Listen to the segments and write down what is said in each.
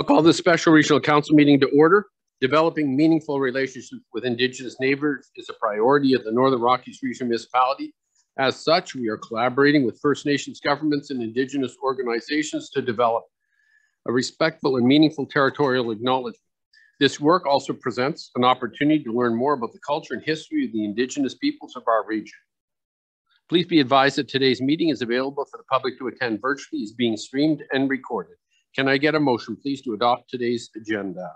I'll call this special regional council meeting to order. Developing meaningful relationships with Indigenous neighbors is a priority of the Northern Rockies Regional Municipality. As such, we are collaborating with First Nations governments and Indigenous organizations to develop a respectful and meaningful territorial acknowledgement. This work also presents an opportunity to learn more about the culture and history of the Indigenous peoples of our region. Please be advised that today's meeting is available for the public to attend virtually, is being streamed and recorded. Can I get a motion, please, to adopt today's agenda?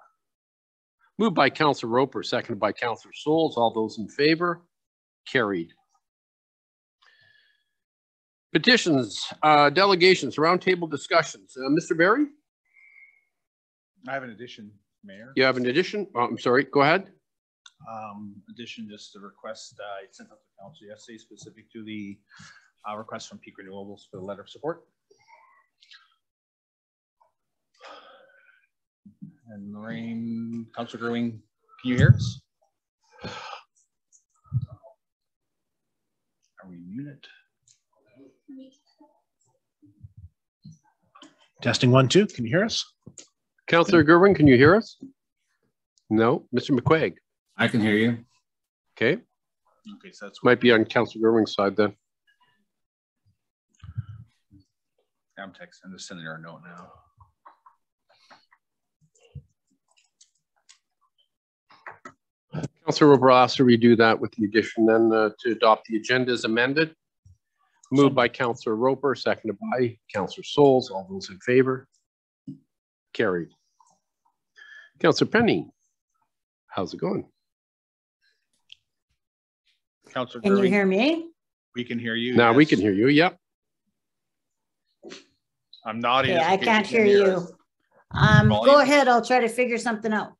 Moved by Councillor Roper, seconded by Councillor Souls. All those in favor? Carried. Petitions, delegations, roundtable discussions. Mr. Barry? I have an addition, Mayor. You have an addition? Oh, I'm sorry, go ahead. Addition, just a request I sent out to Council yesterday specific to the request from Peak Renewables for the letter of support. And Lorraine, Councilor Grewing, can you hear us? Are we muted? Testing 1, 2. Can you hear us? Councillor Gerwin, can you hear us? No. Mr. McCuaig? I can hear you. Okay. Okay, so that's might be on Councillor Gerwin's side then. I'm texting. I'm just sending her a note now. Councillor Roper asked to redo that with the addition then to adopt the agenda as amended. Moved by Councillor Roper, seconded by Councillor Souls. All those in favor? Carried. Councillor Penny, how's it going? Councillor Can you hear me? We can hear you. Now yes. we can hear you. Yep. I'm nodding. Okay, I can't hear you. Go ahead. I'll try to figure something out.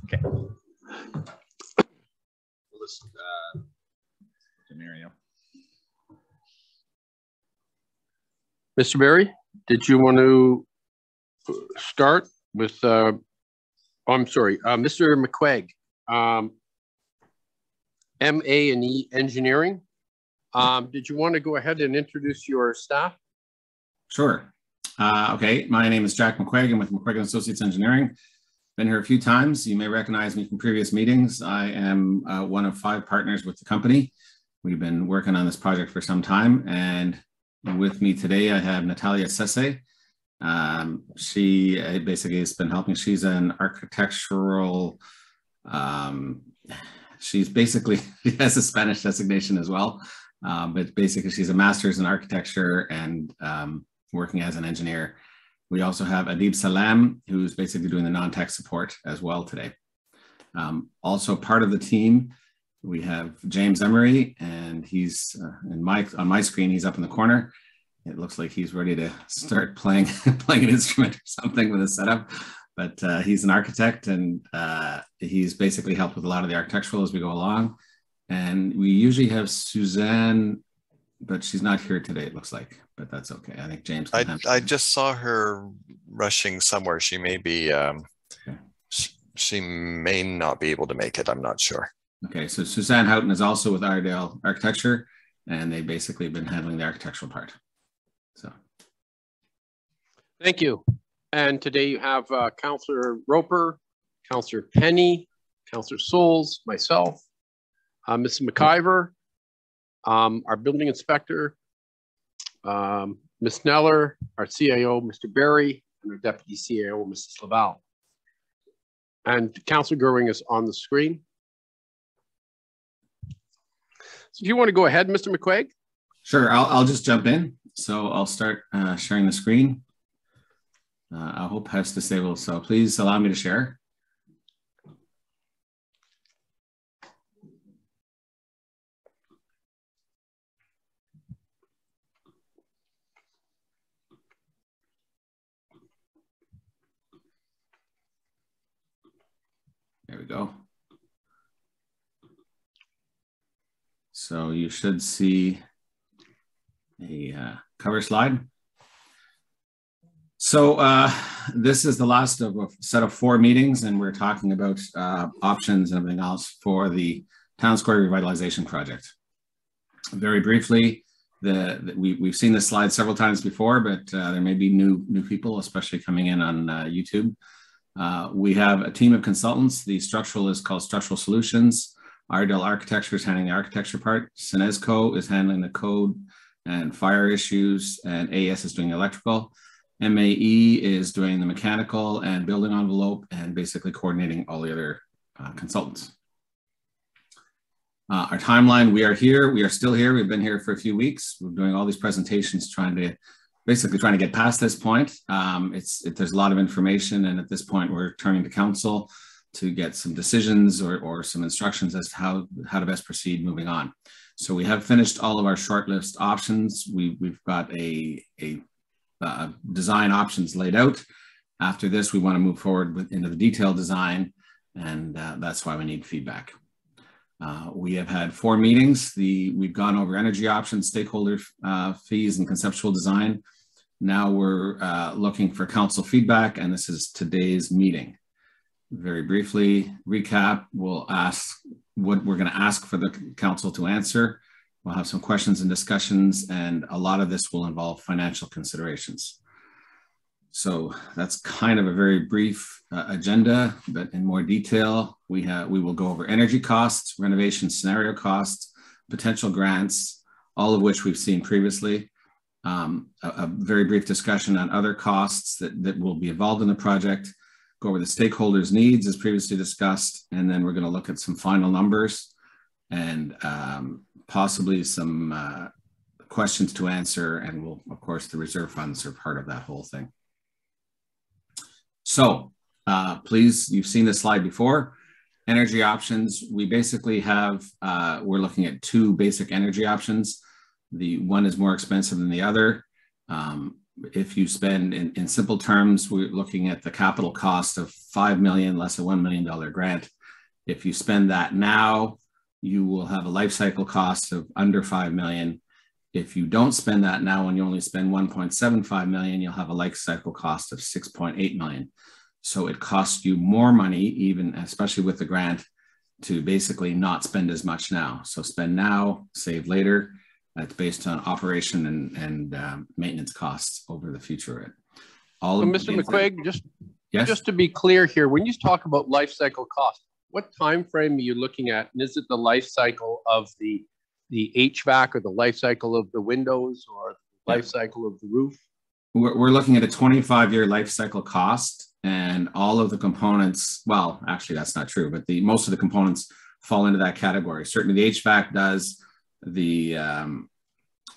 Okay. Listen, Mr. Barry, did you want to start with, I'm sorry, Mr. McCuaig, MA&E Engineering. Did you want to go ahead and introduce your staff? Sure. Okay, my name is Jack McCuaig. I'm with McCuaig & Associates Engineering. Been here a few times. You may recognize me from previous meetings. I am one of 5 partners with the company. We've been working on this project for some time, and with me today I have Natalia Sese. She basically has been helping. She's an architectural, she's basically, she has a Spanish designation as well, but basically she's a master's in architecture and working as an engineer. We also have Adib Salam, who's basically doing the non-tech support as well today. Also part of the team, we have James Emery, and he's on my screen, he's up in the corner. It looks like he's ready to start playing an instrument or something with a setup, but he's an architect, and he's basically helped with a lot of the architectural as we go along. And we usually have Suzanne, but she's not here today, it looks like, but that's okay. I think James can I just saw her rushing somewhere. She may be, okay. she may not be able to make it. I'm not sure. Okay, so Suzanne Houghton is also with Iredale Architecture, and they basically have been handling the architectural part. So, thank you. And today you have Councillor Roper, Councillor Penny, Councillor Souls, myself, Ms. McIver, our building inspector, Ms. Neller, our CIO, Mr. Barry, and our deputy CIO, Mrs. Laval. And Councillor Gerwing is on the screen. So if you want to go ahead, Mr. McCuaig. Sure, I'll just jump in. So I'll start sharing the screen. I hope has disabled, so please allow me to share. There we go. So you should see a cover slide. So this is the last of a set of 4 meetings, and we're talking about options and everything else for the Town Square Revitalization Project. Very briefly, we've seen this slide several times before, but there may be new people, especially coming in on YouTube. We have a team of consultants. The structural is called Structural Solutions. Iredale Architecture is handling the architecture part. Senesco is handling the code and fire issues, and AS is doing electrical. MAE is doing the mechanical and building envelope, and basically coordinating all the other consultants. Our timeline, we are here. We are still here. We've been here for a few weeks. We're doing all these presentations, trying to get past this point. There's a lot of information, and at this point, we're turning to council to get some decisions or some instructions as to how to best proceed moving on. So we have finished all of our shortlist options. We've got a design options laid out. After this, we want to move forward into the detailed design, and that's why we need feedback. We have had 4 meetings. We've gone over energy options, stakeholder fees, and conceptual design. Now we're looking for council feedback, and this is today's meeting. Very briefly recap, we'll ask what we're going to ask for the council to answer. We'll have some questions and discussions, and a lot of this will involve financial considerations. So that's kind of a very brief agenda, but in more detail, we will go over energy costs, renovation scenario costs, potential grants, all of which we've seen previously. A very brief discussion on other costs that will be involved in the project, go over the stakeholders' needs as previously discussed, and then we're going to look at some final numbers and possibly some questions to answer, and we'll, of course, the reserve funds are part of that whole thing. So please, you've seen this slide before. Energy options, we basically have, we're looking at 2 basic energy options. The one is more expensive than the other. If you spend, in simple terms, we're looking at the capital cost of $5 million less a $1 million grant. If you spend that now, you will have a life cycle cost of under $5 million. If you don't spend that now and you only spend $1.75 million, you'll have a life cycle cost of $6.8 million. So it costs you more money, even especially with the grant, to basically not spend as much now. So spend now, save later. That's based on operation and maintenance costs over the future. All of Mr. McCuaig, yes? Just to be clear here, when you talk about life cycle cost, what time frame are you looking at? And is it the life cycle of the HVAC, or the life cycle of the windows, or the life cycle of the roof? We're looking at a 25-year life cycle cost, and all of the components, well, actually that's not true, but most of the components fall into that category. Certainly the HVAC does. The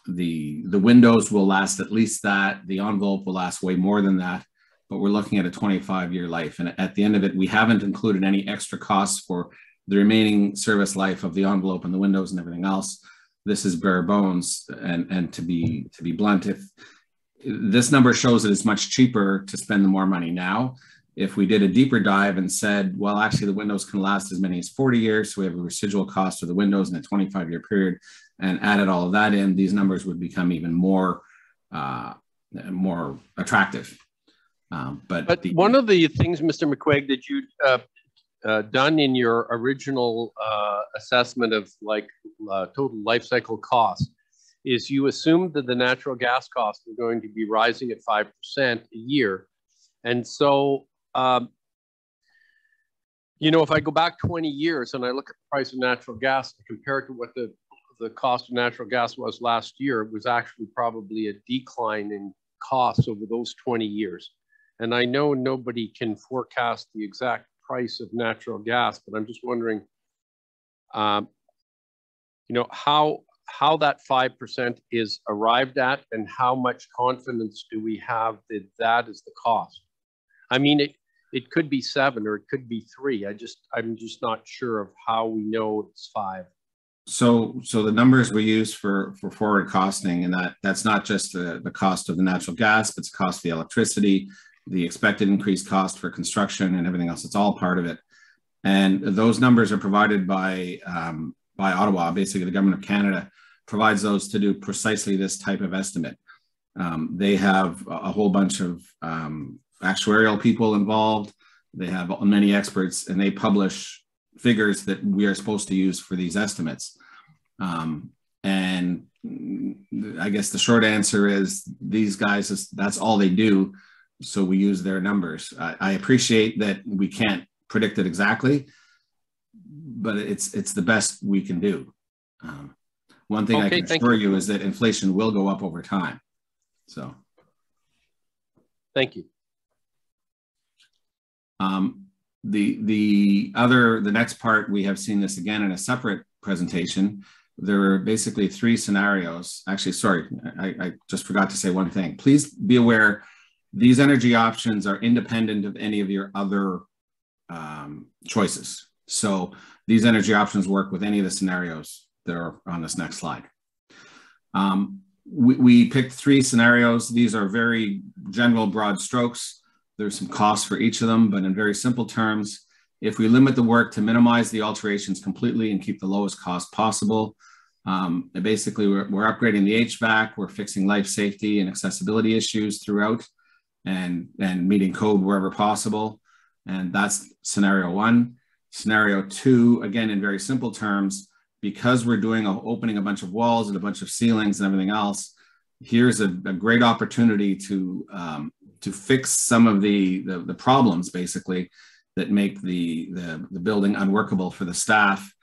windows will last at least that. The envelope will last way more than that, but we're looking at a 25-year life. And at the end of it, we haven't included any extra costs for the remaining service life of the envelope and the windows and everything else. This is bare bones. And to be blunt, if this number shows that it's much cheaper to spend the more money now. If we did a deeper dive and said, well, actually the windows can last as many as 40 years, so we have a residual cost of the windows in a 25-year period, and added all of that in, these numbers would become even more attractive. But one of the things, Mr. McCuaig, that you'd done in your original assessment of total life cycle cost is you assumed that the natural gas costs were going to be rising at 5% a year. And so, if I go back 20 years and I look at the price of natural gas compared to what the cost of natural gas was last year, it was actually probably a decline in costs over those 20 years. And I know nobody can forecast the exact price of natural gas, but I'm just wondering, how that 5% is arrived at, and how much confidence do we have that that is the cost? I mean, it could be 7 or it could be 3. I'm just not sure of how we know it's 5. So the numbers we use for forward costing, and that's not just the cost of the natural gas, but it's the cost of the electricity, the expected increased cost for construction, and everything else. It's all part of it. And those numbers are provided by Ottawa. Basically, the government of Canada provides those to do precisely this type of estimate. They have a whole bunch of actuarial people involved. They have many experts, and they publish figures that we are supposed to use for these estimates. And I guess the short answer is these guys, that's all they do. So we use their numbers. I appreciate that we can't predict it exactly, but it's the best we can do. One thing I can assure you is that inflation will go up over time. So. Thank you. The next part, we have seen this again in a separate presentation. There are basically 3 scenarios. Actually, sorry, I just forgot to say one thing. Please be aware, these energy options are independent of any of your other choices. So these energy options work with any of the scenarios that are on this next slide. We picked 3 scenarios. These are very general, broad strokes. There's some costs for each of them, but in very simple terms, if we limit the work to minimize the alterations completely and keep the lowest cost possible, basically we're upgrading the HVAC, we're fixing life safety and accessibility issues throughout, and meeting code wherever possible. And that's scenario 1. Scenario 2, again, in very simple terms, because we're opening a bunch of walls and a bunch of ceilings and everything else, here's a great opportunity to fix some of the problems, basically, that make the building unworkable for the staff,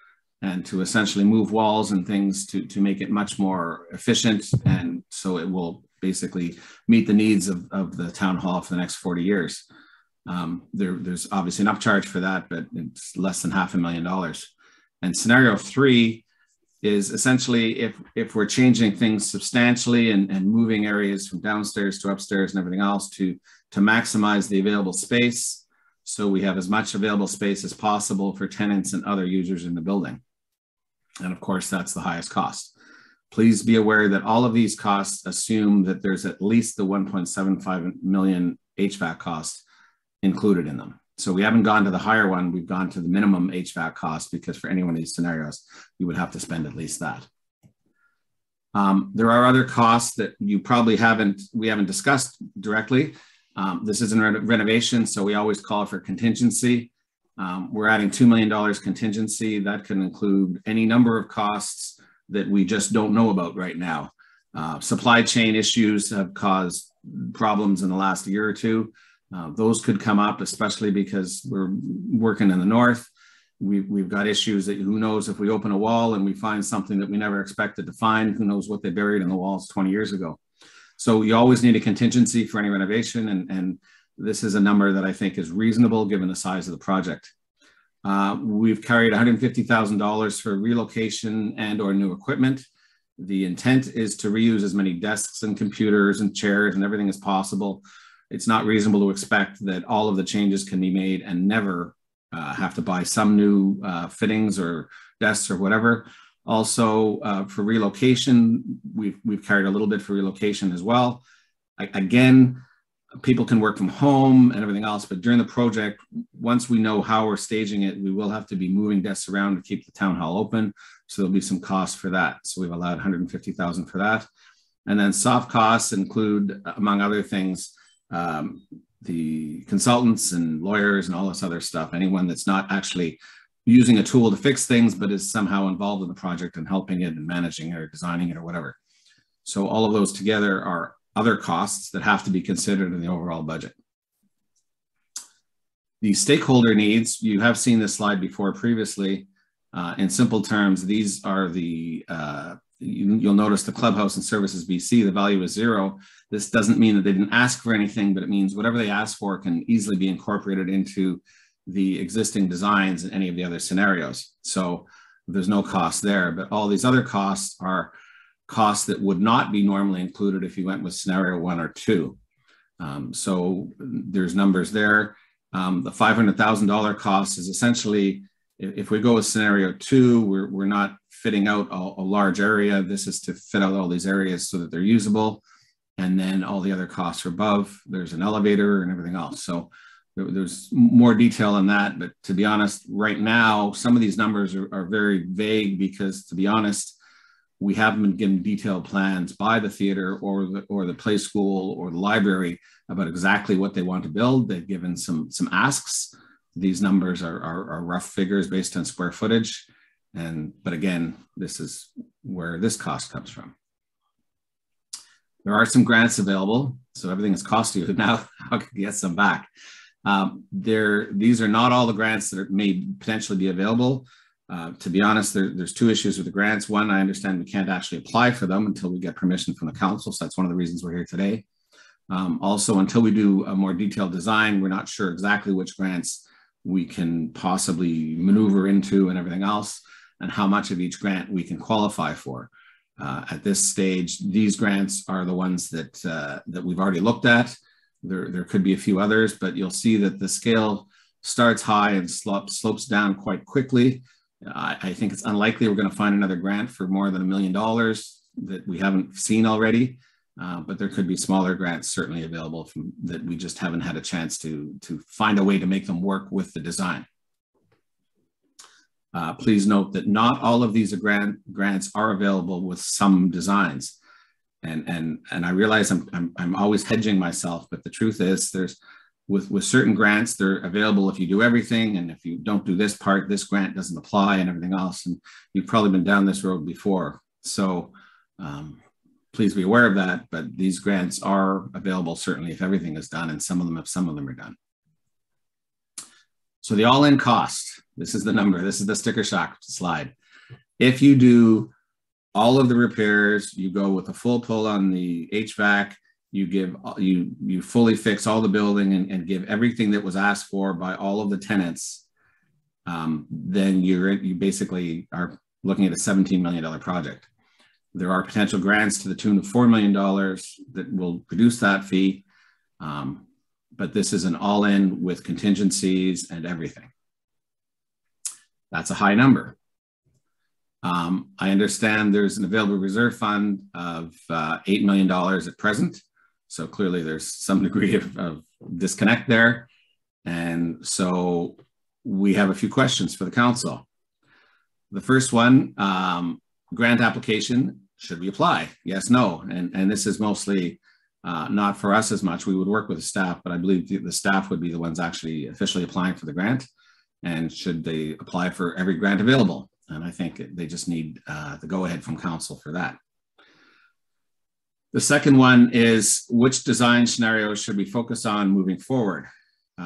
and to essentially move walls and things to make it much more efficient. And so it will basically meet the needs of the town hall for the next 40 years. There's obviously an upcharge for that, but it's less than $500,000. And scenario 3 is essentially if we're changing things substantially and moving areas from downstairs to upstairs and everything else to maximize the available space, so we have as much available space as possible for tenants and other users in the building. And of course, that's the highest cost. Please be aware that all of these costs assume that there's at least the 1.75 million HVAC cost included in them. So we haven't gone to the higher one, we've gone to the minimum HVAC cost, because for any one of these scenarios, you would have to spend at least that. There are other costs that you probably we haven't discussed directly. This isn't a renovation, so we always call for contingency. We're adding $2 million contingency. That can include any number of costs that we just don't know about right now. Supply chain issues have caused problems in the last year or two. Those could come up, especially because we're working in the north. We've got issues that who knows if we open a wall and we find something that we never expected to find, who knows what they buried in the walls 20 years ago. So you always need a contingency for any renovation, and this is a number that I think is reasonable given the size of the project. We've carried $150,000 for relocation and or new equipment. The intent is to reuse as many desks and computers and chairs and everything as possible. It's not reasonable to expect that all of the changes can be made and never have to buy some new fittings or desks or whatever. Also, for relocation, we've carried a little bit for relocation as well. Again, people can work from home and everything else, but during the project, once we know how we're staging it, we will have to be moving desks around to keep the town hall open. So there'll be some costs for that. So we've allowed $150,000 for that. And then soft costs include, among other things, the consultants and lawyers and all this other stuff. Anyone that's not actually using a tool to fix things, but is somehow involved in the project and helping it and managing it or designing it or whatever. So all of those together are other costs that have to be considered in the overall budget. The stakeholder needs, you have seen this slide before previously. In simple terms, these are the, you'll notice the Clubhouse and Services BC, the value is 0. This doesn't mean that they didn't ask for anything, but it means whatever they ask for can easily be incorporated into the existing designs in any of the other scenarios. So there's no cost there, but all these other costs are costs that would not be normally included if you went with scenario 1 or 2. So there's numbers there. The $500,000 cost is essentially, if we go with scenario 2, we're not fitting out a large area. This is to fit out all these areas so that they're usable. And then all the other costs are above. There's an elevator and everything else. So there's more detail on that. But to be honest, right now, some of these numbers are very vague because, to be honest, we haven't been given detailed plans by the theater or the play school or the library about exactly what they want to build. They've given some asks. These numbers are rough figures based on square footage. But again, this is where this cost comes from. There are some grants available, so everything is cost you. Now, how can you get some back? These are not all the grants that may potentially be available. To be honest, there's two issues with the grants. One, I understand we can't actually apply for them until we get permission from the council, so that's one of the reasons we're here today. Also, until we do a more detailed design, we're not sure exactly which grants we can possibly maneuver into and everything else, and how much of each grant we can qualify for. At this stage, these grants are the ones that that we've already looked at. There could be a few others, but you'll see that the scale starts high and slopes down quite quickly. I think it's unlikely we're going to find another grant for more than $1 million that we haven't seen already, but there could be smaller grants certainly available that we just haven't had a chance to find a way to make them work with the design. Please note that not all of these grants are available with some designs. And I realize I'm always hedging myself, but the truth is with certain grants, they're available if you do everything, and if you don't do this part, this grant doesn't apply and everything else. And you've probably been down this road before. So please be aware of that, but these grants are available certainly if everything is done, and some of them are done. So the all-in cost, this is the number, this is the sticker shock slide. If you do all of the repairs, you go with a full pull on the HVAC, you fully fix all the building and give everything that was asked for by all of the tenants, then you basically are looking at a $17 million project. There are potential grants to the tune of $4 million that will reduce that fee, but this is an all-in with contingencies and everything. That's a high number. I understand there's an available reserve fund of $8 million at present. So clearly there's some degree of disconnect there. And so we have a few questions for the council. The first one, grant application, should we apply? Yes, no. And this is mostly not for us as much. We would work with the staff, but I believe the staff would be the ones actually officially applying for the grant. And should they apply for every grant available? And I think they just need the go-ahead from council for that. The second one is, which design scenarios should we focus on moving forward?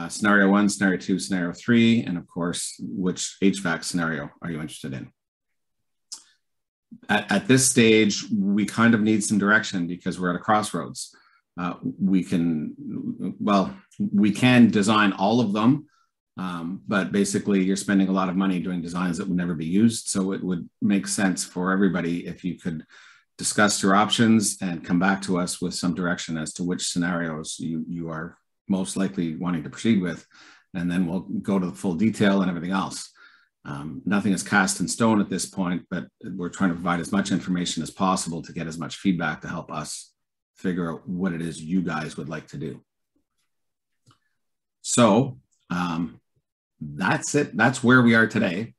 Scenario 1, scenario 2, scenario 3, and of course, which HVAC scenario are you interested in? At this stage, we kind of need some direction because we're at a crossroads. We can design all of them, but basically you're spending a lot of money doing designs that would never be used. So it would make sense for everybody if you could discuss your options and come back to us with some direction as to which scenarios you are most likely wanting to proceed with. And then we'll go to the full detail and everything else. Nothing is cast in stone at this point, but we're trying to provide as much information as possible to get as much feedback to help us figure out what it is you guys would like to do. So that's it. That's where we are today.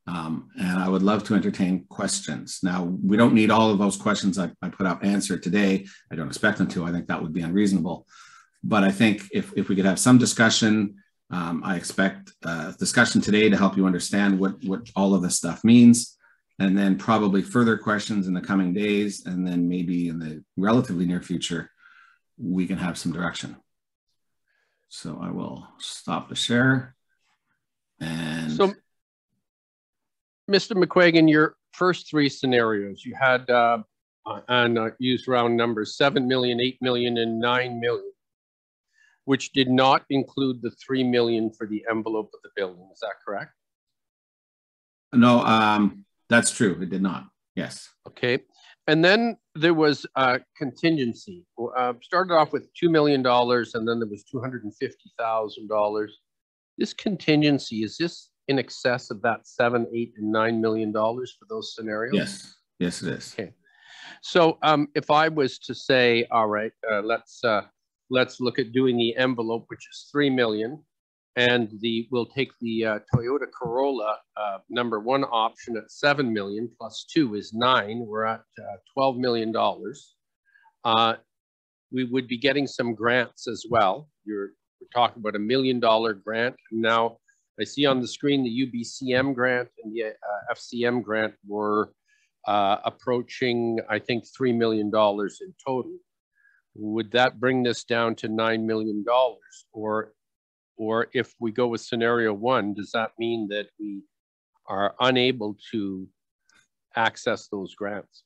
And I would love to entertain questions. Now, we don't need all of those questions I put up answered today. I don't expect them to. I think that would be unreasonable. But I think if we could have some discussion, I expect discussion today to help you understand what all of this stuff means, and then probably further questions in the coming days, and then maybe in the relatively near future, we can have some direction. So I will stop the share. And so, Mr. McCuaig, in your first three scenarios, you had, and use round numbers, 7 million, 8 million, and 9 million, which did not include the 3 million for the envelope of the building. Is that correct? No, that's true. It did not. Yes. Okay. And then there was a contingency. Started off with $2 million, and then there was $250,000. This contingency, is this in excess of that $7, $8, and $9 million for those scenarios? Yes. Yes, it is. Okay. So if I was to say, all right, let's look at doing the envelope, which is 3 million, and we'll take the Toyota Corolla number 1 option at 7 million plus 2 is 9. We're at $12 million. We would be getting some grants as well. We're talking about $1 million grant. Now I see on the screen the UBCM grant and the FCM grant were approaching, I think, $3 million in total. would that bring this down to $9 million? Or if we go with scenario 1, does that mean that we are unable to access those grants?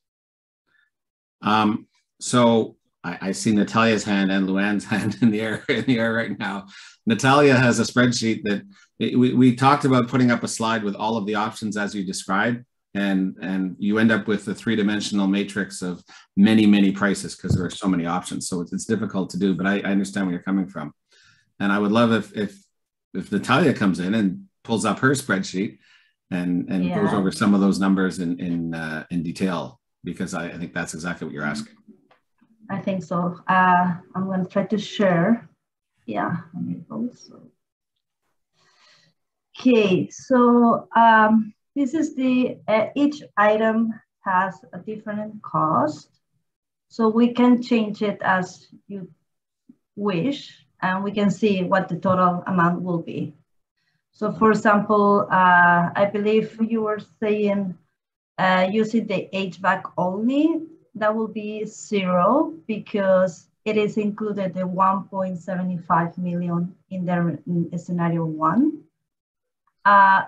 So I see Natalia's hand and Luann's hand in the air right now. Natalia has a spreadsheet that we talked about putting up a slide with all of the options as you described, and you end up with a 3-dimensional matrix of many prices because there are so many options. So it's difficult to do, but I understand where you're coming from. And I would love if Natalia comes in and pulls up her spreadsheet and goes over some of those numbers in detail, because I think that's exactly what you're asking. I think so. I'm going to try to share. Yeah. Okay, so this is the, each item has a different cost. So we can change it as you wish, and we can see what the total amount will be. So for example, I believe you were saying using the HVAC only, that will be 0 because it is included the 1.75 million in the scenario 1.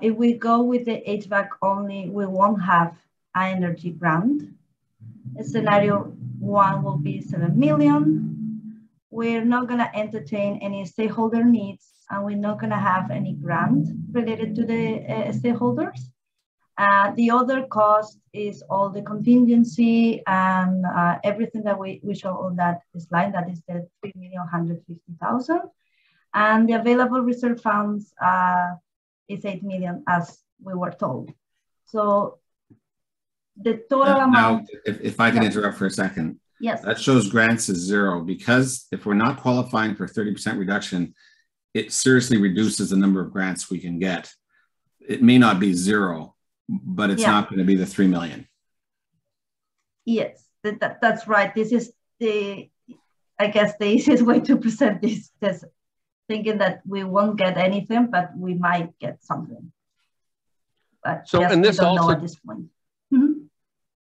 If we go with the HVAC only, we won't have an energy grant. Scenario 1 will be 7 million. We're not gonna entertain any stakeholder needs, and we're not gonna have any grant related to the stakeholders. The other cost is all the contingency and everything that we show on that slide. That is the 3,150,000, and the available reserve funds is 8 million, as we were told. So the total amount. Now, if I can interrupt for a second. Yes. That shows grants as 0, because if we're not qualifying for 30% reduction, it seriously reduces the number of grants we can get. It may not be 0. But it's not going to be the 3 million. Yes, that's right. This is I guess the easiest way to present this, thinking that we won't get anything, but we might get something. But so, and this we don't also, know at this point. Mm-hmm.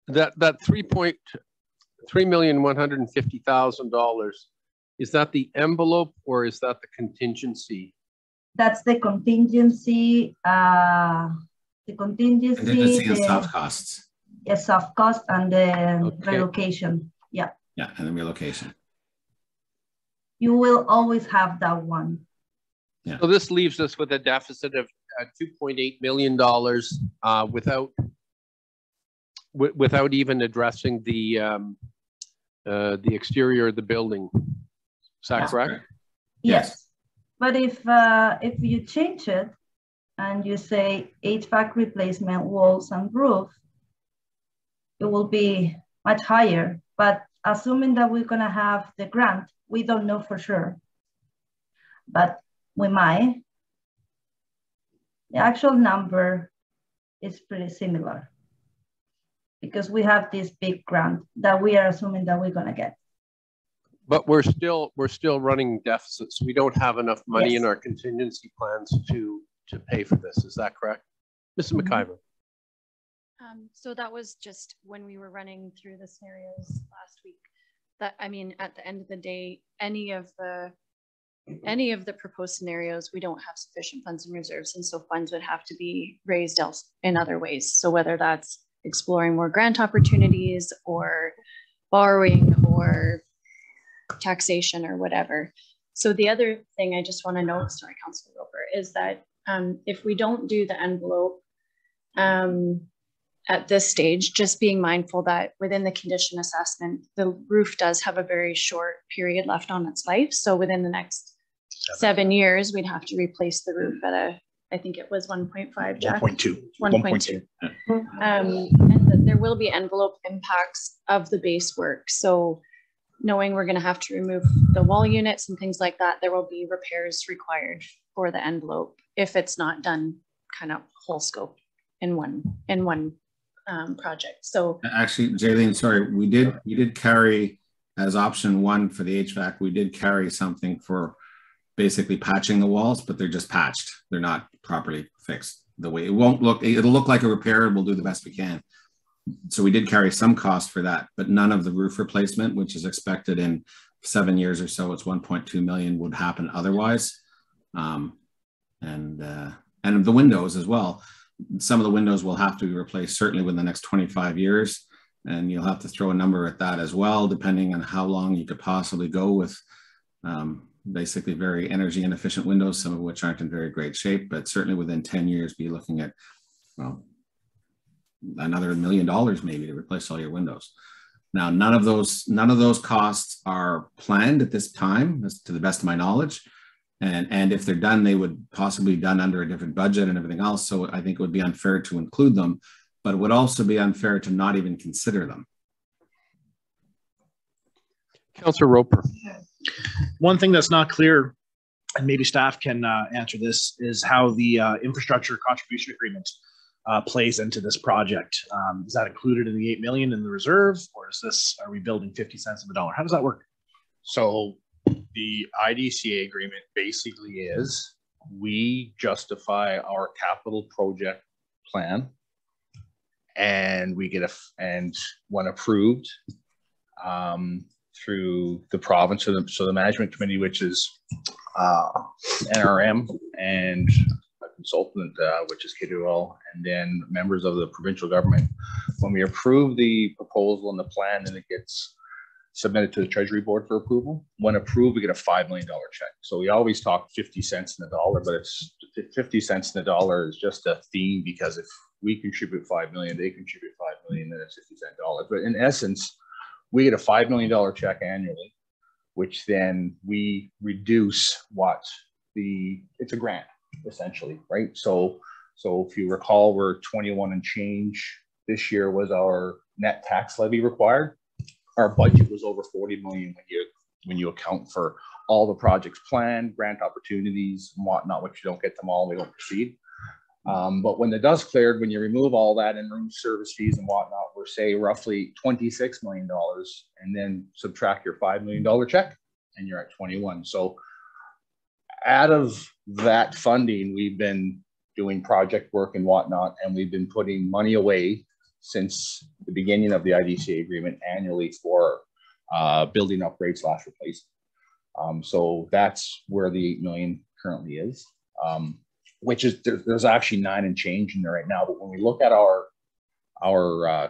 That $3,150,000, is that the envelope or is that the contingency? That's the contingency. The contingency and soft costs. Yes, soft cost and the relocation. Yeah. Yeah, and the relocation. You will always have that one. Yeah. So this leaves us with a deficit of $2.8 million without even addressing the exterior of the building. Is that correct? Yes. But if you change it, and you say HVAC replacement, walls and roof, it will be much higher. But assuming that we're gonna have the grant, we don't know for sure, but we might. The actual number is pretty similar because we have this big grant that we are assuming that we're gonna get. But we're still running deficits. We don't have enough money in our contingency plans to pay for this. Is that correct? Mrs. McCuaig. So that was just when we were running through the scenarios last week. That, I mean, at the end of the day, any of the proposed scenarios, we don't have sufficient funds and reserves, and so funds would have to be raised else in other ways. So whether that's exploring more grant opportunities or borrowing or taxation or whatever. So the other thing I just want to note, sorry, Councilor Roper, is that if we don't do the envelope at this stage, just being mindful that within the condition assessment, the roof does have a very short period left on its life. So within the next 7 years, we'd have to replace the roof at I think it was 1.5, Jack? 1.2. 1.2. And that there will be envelope impacts of the base work. So knowing we're going to have to remove the wall units and things like that, there will be repairs required for the envelope if it's not done kind of whole scope in one project. So actually, Jaylene, sorry, we did carry as option 1 for the HVAC. We did carry something for basically patching the walls, but they're just patched. They're not properly fixed. The way it won't look, it'll look like a repair, and we'll do the best we can. So we did carry some cost for that, but none of the roof replacement, which is expected in 7 years or so, it's 1.2 million would happen otherwise. And the windows as well. Some of the windows will have to be replaced certainly within the next 25 years. And you'll have to throw a number at that as well, depending on how long you could possibly go with basically very energy inefficient windows, some of which aren't in very great shape, but certainly within 10 years, be looking at, well, another $1 million maybe to replace all your windows. Now, none of those costs are planned at this time, as to the best of my knowledge. And if they're done, they would possibly be done under a different budget and everything else. So I think it would be unfair to include them, but it would also be unfair to not even consider them. Councillor Roper. One thing that's not clear, and maybe staff can answer this, is how the infrastructure contribution agreement plays into this project. Is that included in the 8 million in the reserve, or are we building 50 cents on the dollar? How does that work? So the IDCA agreement basically is we justify our capital project plan, and we get and when approved through the province, so the management committee, which is NRM, and a consultant, which is KWL, and then members of the provincial government. When we approve the proposal and the plan, then it gets submitted to the Treasury Board for approval. When approved, we get a $5 million check. So we always talk 50 cents in the dollar, but it's 50 cents in the dollar is just a theme, because if we contribute 5 million, they contribute 5 million, then it's 50 cent dollars. But in essence, we get a $5 million check annually, which then we reduce it's a grant essentially, right? So if you recall, we're 21 and change. This year was our net tax levy required. Our budget was over 40 million when you account for all the projects planned, grant opportunities, and whatnot, which you don't get them all, they don't proceed. But when the dust cleared, when you remove all that and room service fees and whatnot, we're say roughly $26 million, and then subtract your $5 million check, and you're at 21. So out of that funding, we've been doing project work and whatnot, and we've been putting money away since the beginning of the IDCA agreement annually for building upgrades / replacement. So that's where the 8 million currently is, which is there's actually 9 and change in there right now. But when we look at our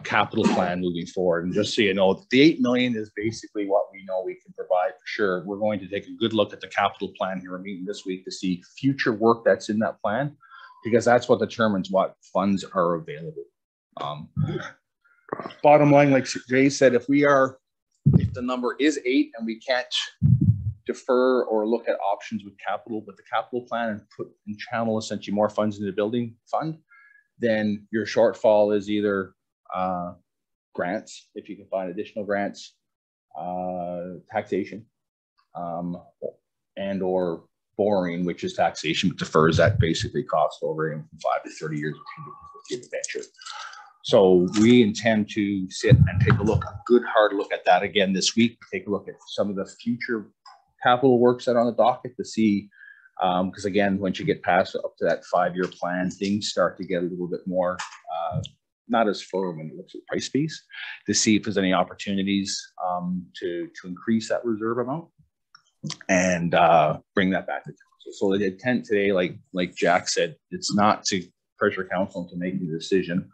capital plan moving forward, and just so you know, the 8 million is basically what we know we can provide for sure. We're going to take a good look at the capital plan here. We're meeting this week to see future work that's in that plan, because that's what determines what funds are available. Bottom line, like Jay said, if the number is 8 and we can't defer or look at options with capital, with the capital plan, and channel essentially more funds into the building fund, then your shortfall is either grants, if you can find additional grants, taxation, and or borrowing, which is taxation, but defers that basically cost over from 5 to 30 years if you venture. So we intend to sit and take a good hard look at that again this week. Take a look at some of the future capital works that are on the docket to see, because again, once you get past up to that 5-year plan, things start to get a little bit more not as firm when it looks at price piece, to see if there's any opportunities to increase that reserve amount and bring that back to council. So the intent today, like Jack said, it's not to pressure council to make the decision.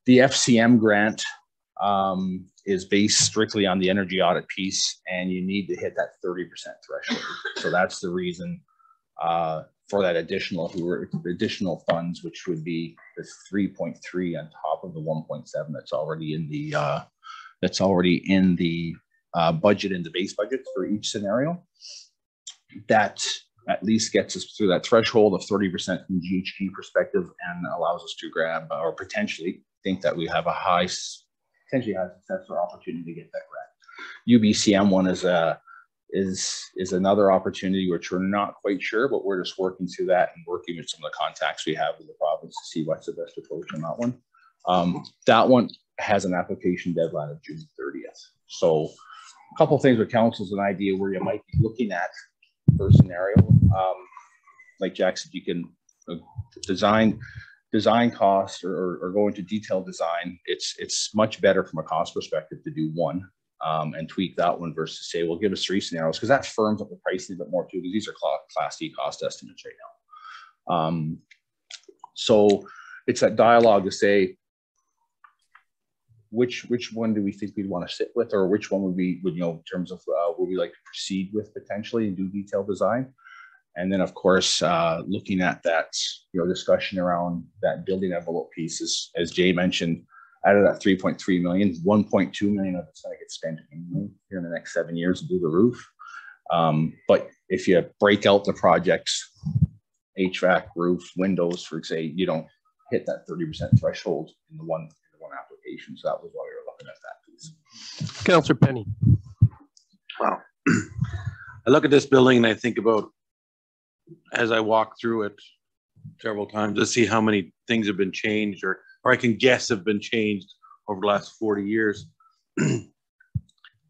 The FCM grant is based strictly on the energy audit piece, and you need to hit that 30% threshold. So that's the reason for that additional funds, which would be the 3.3 on top of the 1.7 that's already in the budget, in the base budget for each scenario. That at least gets us through that threshold of 30% from GHG perspective, and allows us to grab, or potentially think that we have potentially high success or opportunity to get that grant. UBCM one is another opportunity which we're not quite sure, but we're just working through that and working with some of the contacts we have in the province to see what's the best approach on that one. That one has an application deadline of June 30th. So a couple of things with council's an idea where you might be looking at per scenario. Like Jack said, you can design costs or go into detailed design. It's much better from a cost perspective to do one and tweak that one versus say, well, give us 3 scenarios, because that firms up the price a little bit more too, because these are Class D cost estimates right now. So it's that dialogue to say, which one do we think we'd want to sit with, or which one would we, in terms of would we like to proceed with potentially and do detailed design? And then of course, looking at that, discussion around that building envelope piece, as Jay mentioned, out of that 3.3 million, 1.2 million of it's going to get spent here in the next 7 years to do the roof. But if you break out the projects, HVAC, roof, windows, for say, you don't hit that 30% threshold in the one application. So that was why we were looking at that piece. Councillor Penny. Wow. I look at this building and I think about, as I walk through it several times, to see how many things have been changed, or I can guess have been changed over the last 40 years.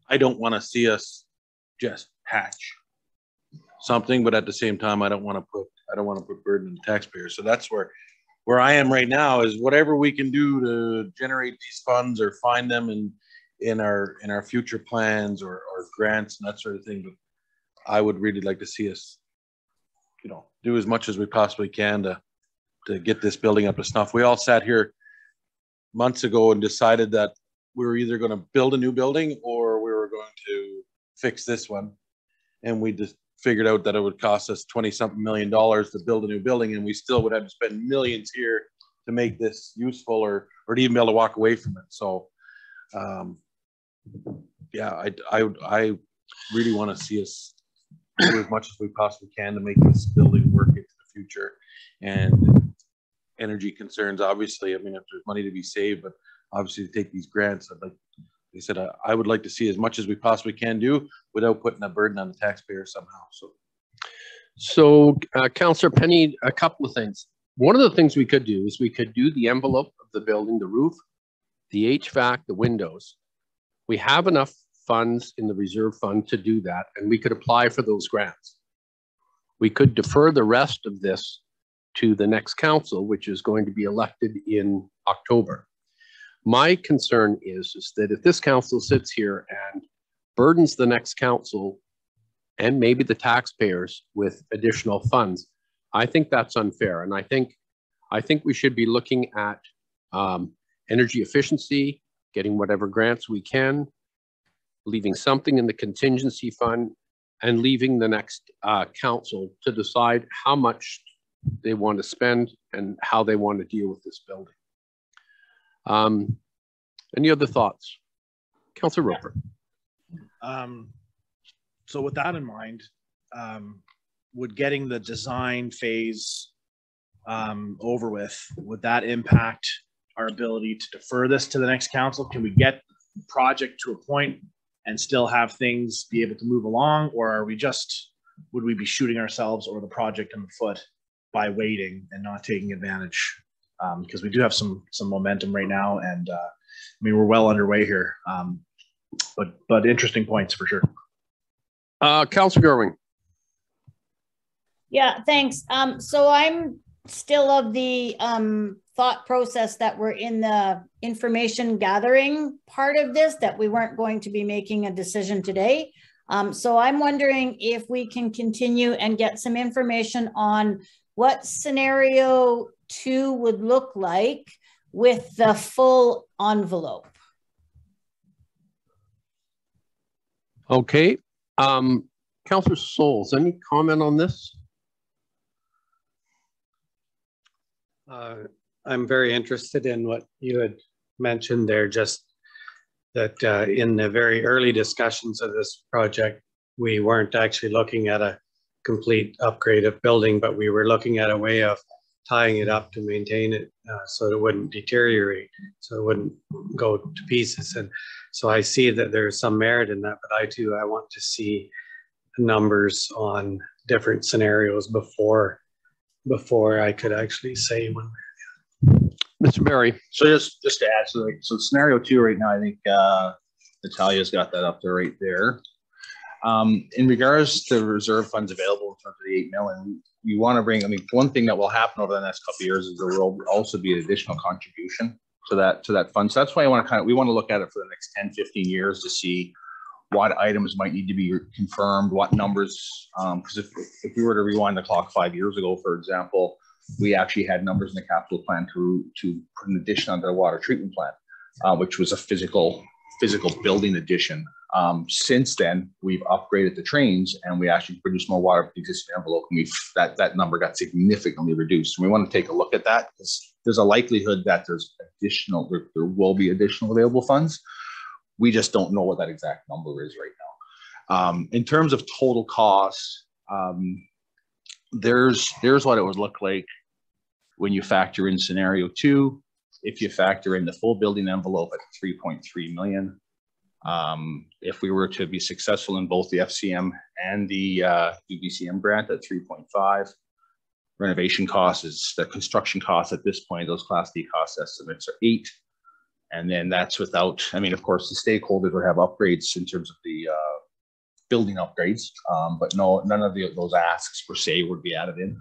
I don't want to see us just patch something, but at the same time, I don't want to put burden on the taxpayers. So that's where I am right now, is whatever we can do to generate these funds or find them in our future plans or grants and that sort of thing. But I would really like to see us, do as much as we possibly can to get this building up to snuff. We all sat here months ago and decided that we were either going to build a new building or we were going to fix this one. And we just figured out that it would cost us $20-something million to build a new building, and we still would have to spend millions here to make this useful or to even be able to walk away from it. So yeah, I really want to see us do as much as we possibly can to make this building work into the future. And energy concerns, obviously, I mean, if there's money to be saved, but obviously to take these grants, I would like to see as much as we possibly can do without putting a burden on the taxpayer somehow. So Councillor Penny, a couple of things. One of the things we could do is we could do the envelope of the building, the roof, the HVAC, the windows. We have enough funds in the reserve fund to do that, and we could apply for those grants. We could defer the rest of this to the next council, which is going to be elected in October. My concern is that if this council sits here and burdens the next council and maybe the taxpayers with additional funds, I think that's unfair. And I think we should be looking at energy efficiency, getting whatever grants we can, leaving something in the contingency fund, and leaving the next council to decide how much they want to spend and how they want to deal with this building. Any other thoughts? Councillor Roper. So with that in mind, would getting the design phase over with, would that impact our ability to defer this to the next council? Can we get the project to a point and still have things be able to move along, or are we just, would we be shooting ourselves or the project in the foot by waiting and not taking advantage? Because we do have some momentum right now, and I mean, we're well underway here. But interesting points for sure. Councillor Gerwing. Yeah, thanks. So I'm still of the thought process that we're in the information gathering part of this, that we weren't going to be making a decision today. So I'm wondering if we can continue and get some information on what scenario 2 would look like with the full envelope. Okay. Councillor Souls, any comment on this? I'm very interested in what you had mentioned there, just that in the very early discussions of this project, we weren't actually looking at a complete upgrade of building, but we were looking at a way of tying it up to maintain it so it wouldn't deteriorate, so it wouldn't go to pieces. And so I see that there's some merit in that, but I want to see numbers on different scenarios before I could actually say one way or the other. Mr. Barry. So just to add, so scenario 2 right now, I think Natalia's got that up there right there. In regards to reserve funds available in terms of the $8 million, we want to bring, I mean, one thing that will happen over the next couple of years is there will also be an additional contribution that fund. So that's why I want to we want to look at it for the next 10, 15 years to see what items might need to be confirmed, what numbers, because if we were to rewind the clock 5 years ago, for example, we actually had numbers in the capital plan to put an addition onto the water treatment plant, which was a physical building addition. Since then, we've upgraded the trains and we actually produced more water with the existing envelope, and that number got significantly reduced. And we want to take a look at that because there's a likelihood that there will be additional available funds. We just don't know what that exact number is right now. In terms of total costs, there's what it would look like when you factor in scenario 2. If you factor in the full building envelope at 3.3 million, if we were to be successful in both the FCM and the UBCM grant at 3.5, renovation costs is the construction costs at this point, those Class D cost estimates are 8. And then that's without, I mean, of course, the stakeholders would have upgrades in terms of the building upgrades, but none of those asks per se would be added in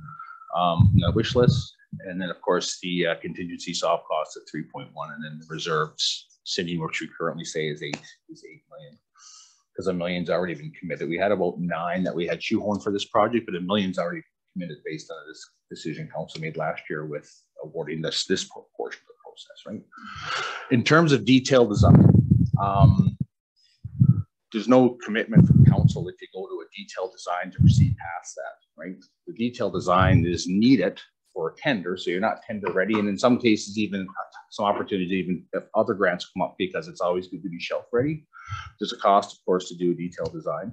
the wish list. And then, of course, the contingency soft costs at 3.1, and then the reserves sitting, which we currently say is 8 million, because $1 million's already been committed. We had about 9 that we had shoehorned for this project, but $1 million's already committed based on this decision council made last year with awarding this portion of the process, right? In terms of detailed design, there's no commitment from council if you go to a detailed design to proceed past that, right? The detailed design is needed for a tender, so you're not tender ready, and in some cases even some opportunities even if other grants come up, because it's always good to be shelf ready. There's a cost, of course, to do a detailed design,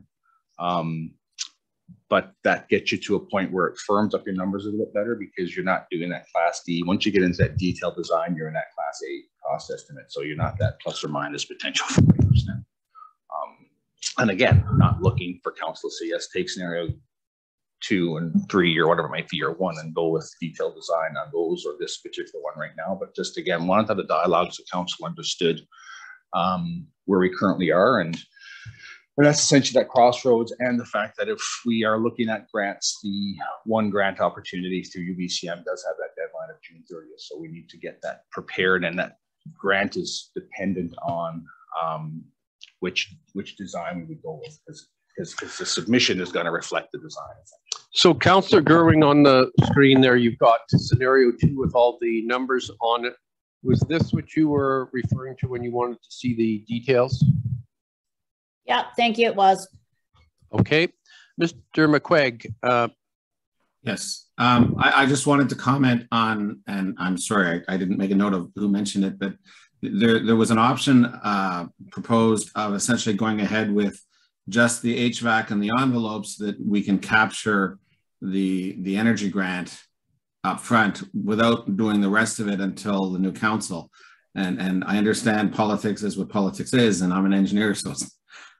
but that gets you to a point where it firms up your numbers a little bit better, because you're not doing that Class D. Once you get into that detailed design, you're in that Class A cost estimate, so you're not that plus or minus potential 40%. And again, not looking for council to say yes, take scenario 2 and 3 or whatever it might be, or 1, and go with detailed design on those or this particular one right now. But just again, wanted to have the dialogue so council understood where we currently are, and that's essentially that crossroads, and the fact that if we are looking at grants, the one grant opportunity through UBCM does have that deadline of June 30th. So we need to get that prepared, and that grant is dependent on which design we would go with, because the submission is going to reflect the design. So Councillor Gerwing, on the screen there, you've got scenario 2 with all the numbers on it. Was this what you were referring to when you wanted to see the details? Yeah, thank you. It was. Okay. Mr. McCuaig. Yes, I just wanted to comment on, and I'm sorry, I didn't make a note of who mentioned it, but there was an option proposed of essentially going ahead with just the HVAC and the envelopes, that we can capture the energy grant up front without doing the rest of it until the new council. And I understand politics is what politics is, and I'm an engineer, so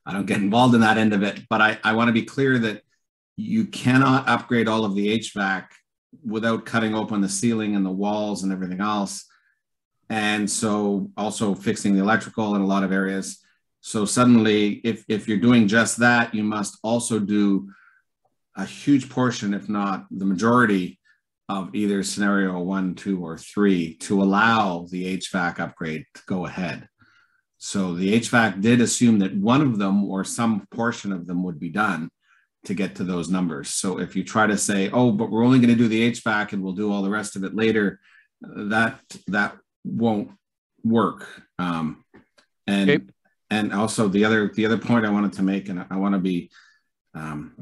I don't get involved in that end of it. But I want to be clear that you cannot upgrade all of the HVAC without cutting open the ceiling and the walls and everything else. And so also fixing the electrical in a lot of areas. So suddenly, if you're doing just that, you must also do a huge portion, if not the majority, of either scenario 1, 2, or 3 to allow the HVAC upgrade to go ahead. So the HVAC did assume that one of them or some portion of them would be done to get to those numbers. So if you try to say, oh, but we're only going to do the HVAC and we'll do all the rest of it later, that won't work. And also the other point I wanted to make, and I want to be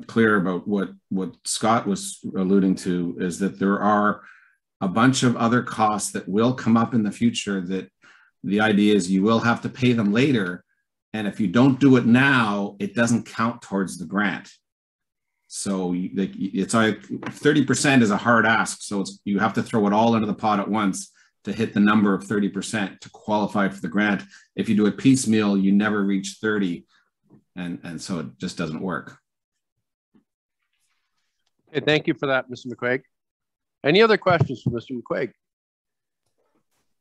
clear about what Scott was alluding to, is that there are a bunch of other costs that will come up in the future that the idea is you will have to pay them later. And if you don't do it now, it doesn't count towards the grant. So it's like 30% is a hard ask. So you have to throw it all into the pot at once to hit the number of 30% to qualify for the grant. If you do it piecemeal, you never reach 30. And so it just doesn't work. Okay, thank you for that, Mr. McCuaig. Any other questions for Mr. McCuaig?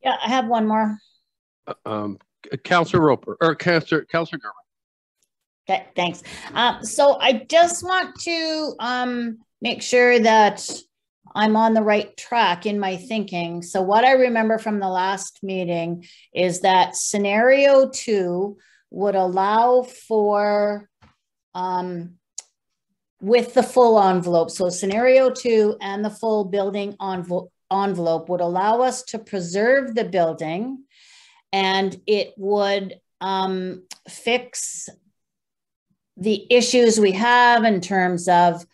Yeah, I have one more. Councillor Roper, or Councillor Gerwin. Okay, thanks. So I just want to make sure that I'm on the right track in my thinking. So what I remember from the last meeting is that scenario 2 would allow for, with the full envelope. So scenario 2 and the full building envelope would allow us to preserve the building, and it would fix the issues we have in terms of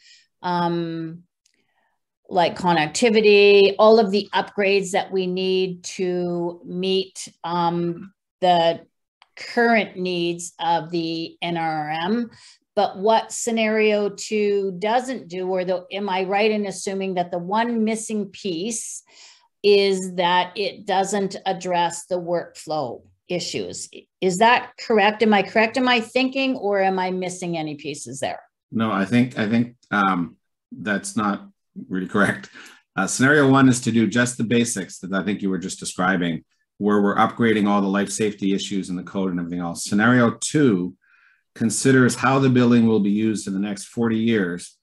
like connectivity, all of the upgrades that we need to meet the current needs of the NRM. But what scenario 2 doesn't do, or am I right in assuming that the one missing piece is that it doesn't address the workflow issues? Is that correct? Am I correct in my thinking, or am I missing any pieces there? No, I think that's not really correct. Scenario 1 is to do just the basics that I think you were just describing, where we're upgrading all the life safety issues in the code and everything else. Scenario 2 considers how the building will be used in the next 40 years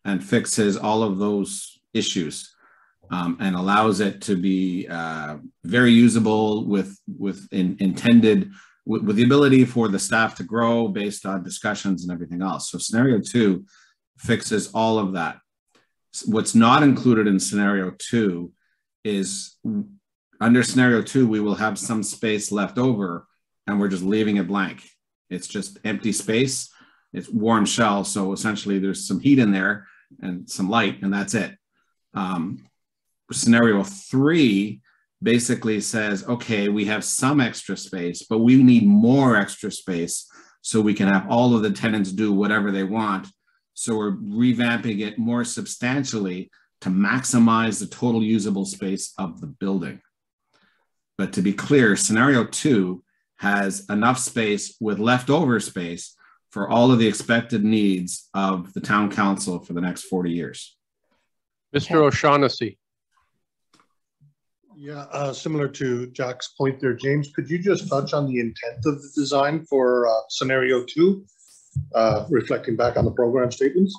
and fixes all of those issues, and allows it to be very usable with the ability for the staff to grow based on discussions and everything else. So scenario 2 fixes all of that. What's not included in scenario 2 is, under scenario 2, we will have some space left over and we're just leaving it blank. It's just empty space. It's warm shell. So essentially there's some heat in there and some light, and that's it. Scenario 3 basically says, okay, we have some extra space, but we need more extra space so we can have all of the tenants do whatever they want. So we're revamping it more substantially to maximize the total usable space of the building. But to be clear, scenario 2 has enough space with leftover space for all of the expected needs of the town council for the next 40 years. Mr. O'Shaughnessy. Yeah, similar to Jack's point there, James, could you just touch on the intent of the design for scenario 2, reflecting back on the program statements?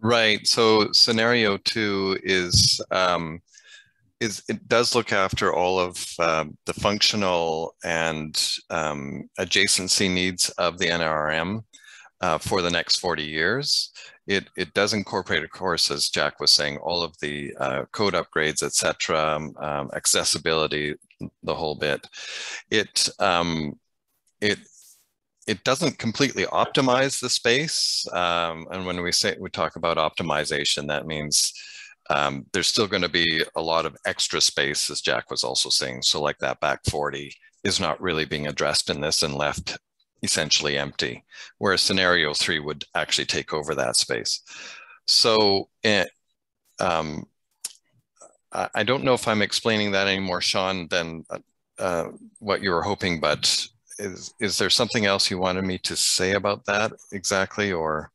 Right. So scenario 2 is it does look after all of the functional and adjacency needs of the NRM for the next 40 years. It does incorporate, of course, as Jack was saying, all of the code upgrades, etc., accessibility, the whole bit. It doesn't completely optimize the space, and when we talk about optimization, that means there's still going to be a lot of extra space, as Jack was also saying. So like that back 40 is not really being addressed in this and left essentially empty, whereas scenario 3 would actually take over that space. So I don't know if I'm explaining that anymore, Sean, than what you were hoping, but is there something else you wanted me to say about that exactly, or?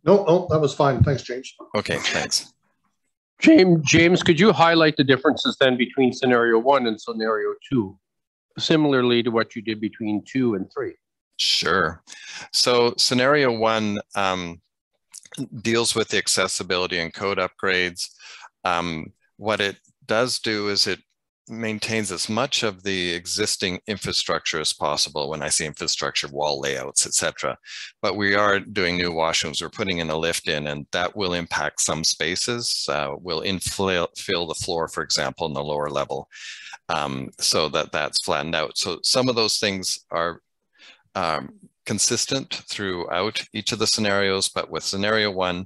No, that was fine. Thanks, James. Okay, thanks. James, could you highlight the differences then between scenario 1 and scenario 2, similarly to what you did between 2 and 3? Sure. So scenario 1 deals with the accessibility and code upgrades. What it does do is it maintains as much of the existing infrastructure as possible. When I say infrastructure, wall layouts, etc. But we are doing new washrooms. We're putting in a lift in, and that will impact some spaces. We'll fill the floor, for example, in the lower level, so that's flattened out. So some of those things are consistent throughout each of the scenarios, but with scenario 1,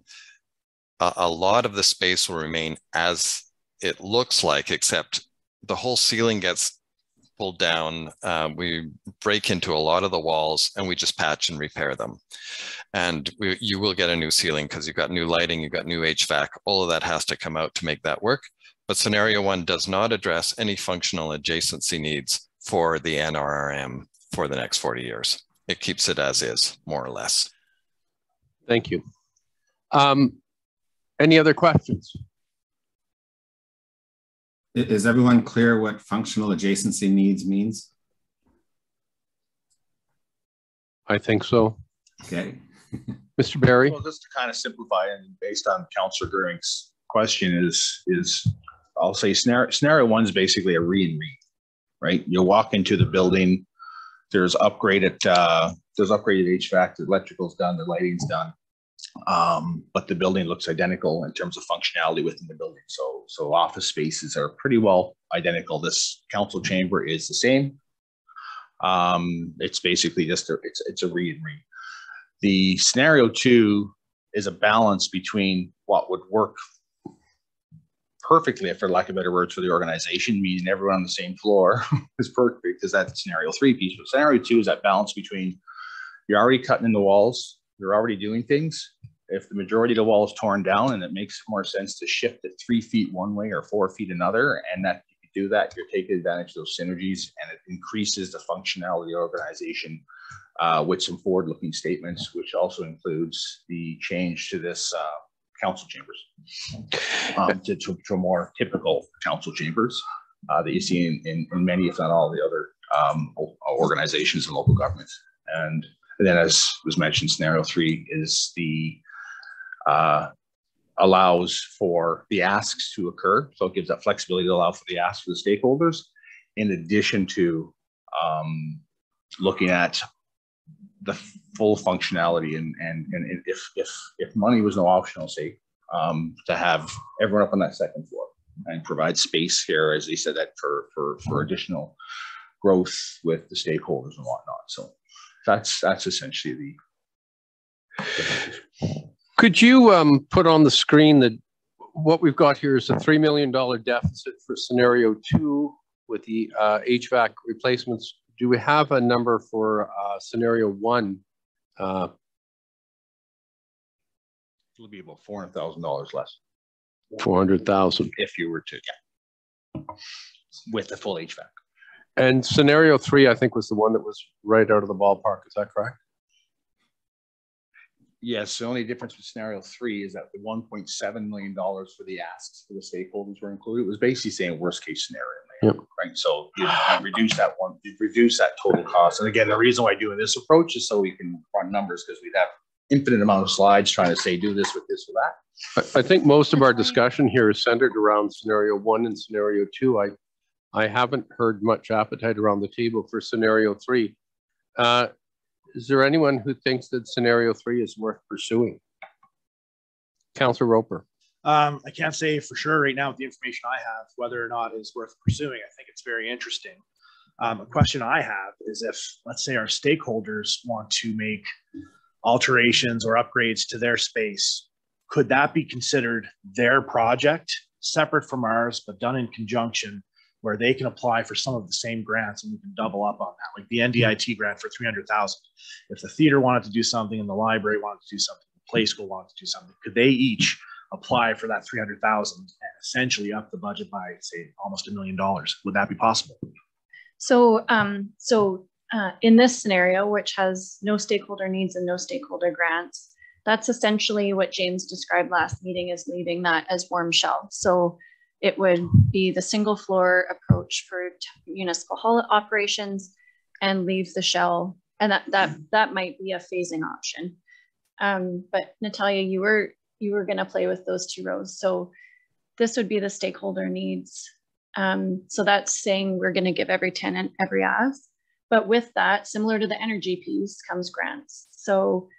a lot of the space will remain as it looks like, except the whole ceiling gets pulled down. We break into a lot of the walls and we just patch and repair them. And you will get a new ceiling because you've got new lighting, you've got new HVAC, all of that has to come out to make that work. But scenario 1 does not address any functional adjacency needs for the NRM for the next 40 years. It keeps it as is, more or less. Thank you. Any other questions? Is everyone clear what functional adjacency needs means? I think so. Okay. Mr. Barry? Well, just to kind of simplify and based on Councillor Goering's question is I'll say scenario one is basically a re and re, right? You walk into the building, there's upgraded HVAC, the electrical's done, the lighting's done. But the building looks identical in terms of functionality within the building. So office spaces are pretty well identical. This council chamber is the same. It's basically just it's a re and re. The scenario two is a balance between what would work perfectly, for lack of better words, for the organization, meaning everyone on the same floor is perfect, because that's scenario three piece. But scenario two is that balance between you're already cutting in the walls, you're already doing things. If the majority of the wall is torn down and it makes more sense to shift it 3 feet one way or 4 feet another, and that you do that, you're taking advantage of those synergies, and it increases the functionality of the organization with some forward-looking statements, which also includes the change to this council chambers to more typical council chambers that you see in many, if not all, the other organizations and local governments. And then, as was mentioned, scenario three is the allows for the asks to occur. So it gives that flexibility to allow for the asks for the stakeholders, in addition to looking at the full functionality and if money was no optional, say, to have everyone up on that second floor and provide space here, as they said, that for additional growth with the stakeholders and whatnot. So that's essentially the. Could you put on the screen that what we've got here is a $3 million deficit for scenario two with the HVAC replacements. Do we have a number for scenario one? It'll be about $400,000 less. 400,000 if you were to, with the full HVAC. And scenario three, I think, was the one that was right out of the ballpark. Is that correct? Yes. The only difference with scenario three is that the $1.7 million for the asks for the stakeholders were included. It was basically saying worst case scenario. Yep. Right. So you reduce that total cost. And again, the reason why doing this approach is so we can run numbers, because we'd have infinite amount of slides trying to say do this with this or that. I think most of our discussion here is centered around scenario one and scenario two. I haven't heard much appetite around the table for scenario three. Is there anyone who thinks that scenario three is worth pursuing? Councillor Roper. I can't say for sure right now with the information I have whether or not it's worth pursuing. I think it's very interesting. A question I have is if, let's say, our stakeholders want to make alterations or upgrades to their space, could that be considered their project, separate from ours, but done in conjunction, where they can apply for some of the same grants and we can double up on that, like the NDIT grant for 300,000. If the theater wanted to do something and the library wanted to do something, the play school wanted to do something, could they each apply for that 300,000 and essentially up the budget by, say, almost $1 million? Would that be possible? So, in this scenario, which has no stakeholder needs and no stakeholder grants, that's essentially what James described last meeting, as leaving that as warm shell. So it would be the single floor approach for municipal hall operations and leave the shell. And that might be a phasing option. But Natalia, you were going to play with those two rows. So this would be the stakeholder needs. So that's saying we're going to give every tenant every ask. But with that, similar to the energy piece, comes grants. So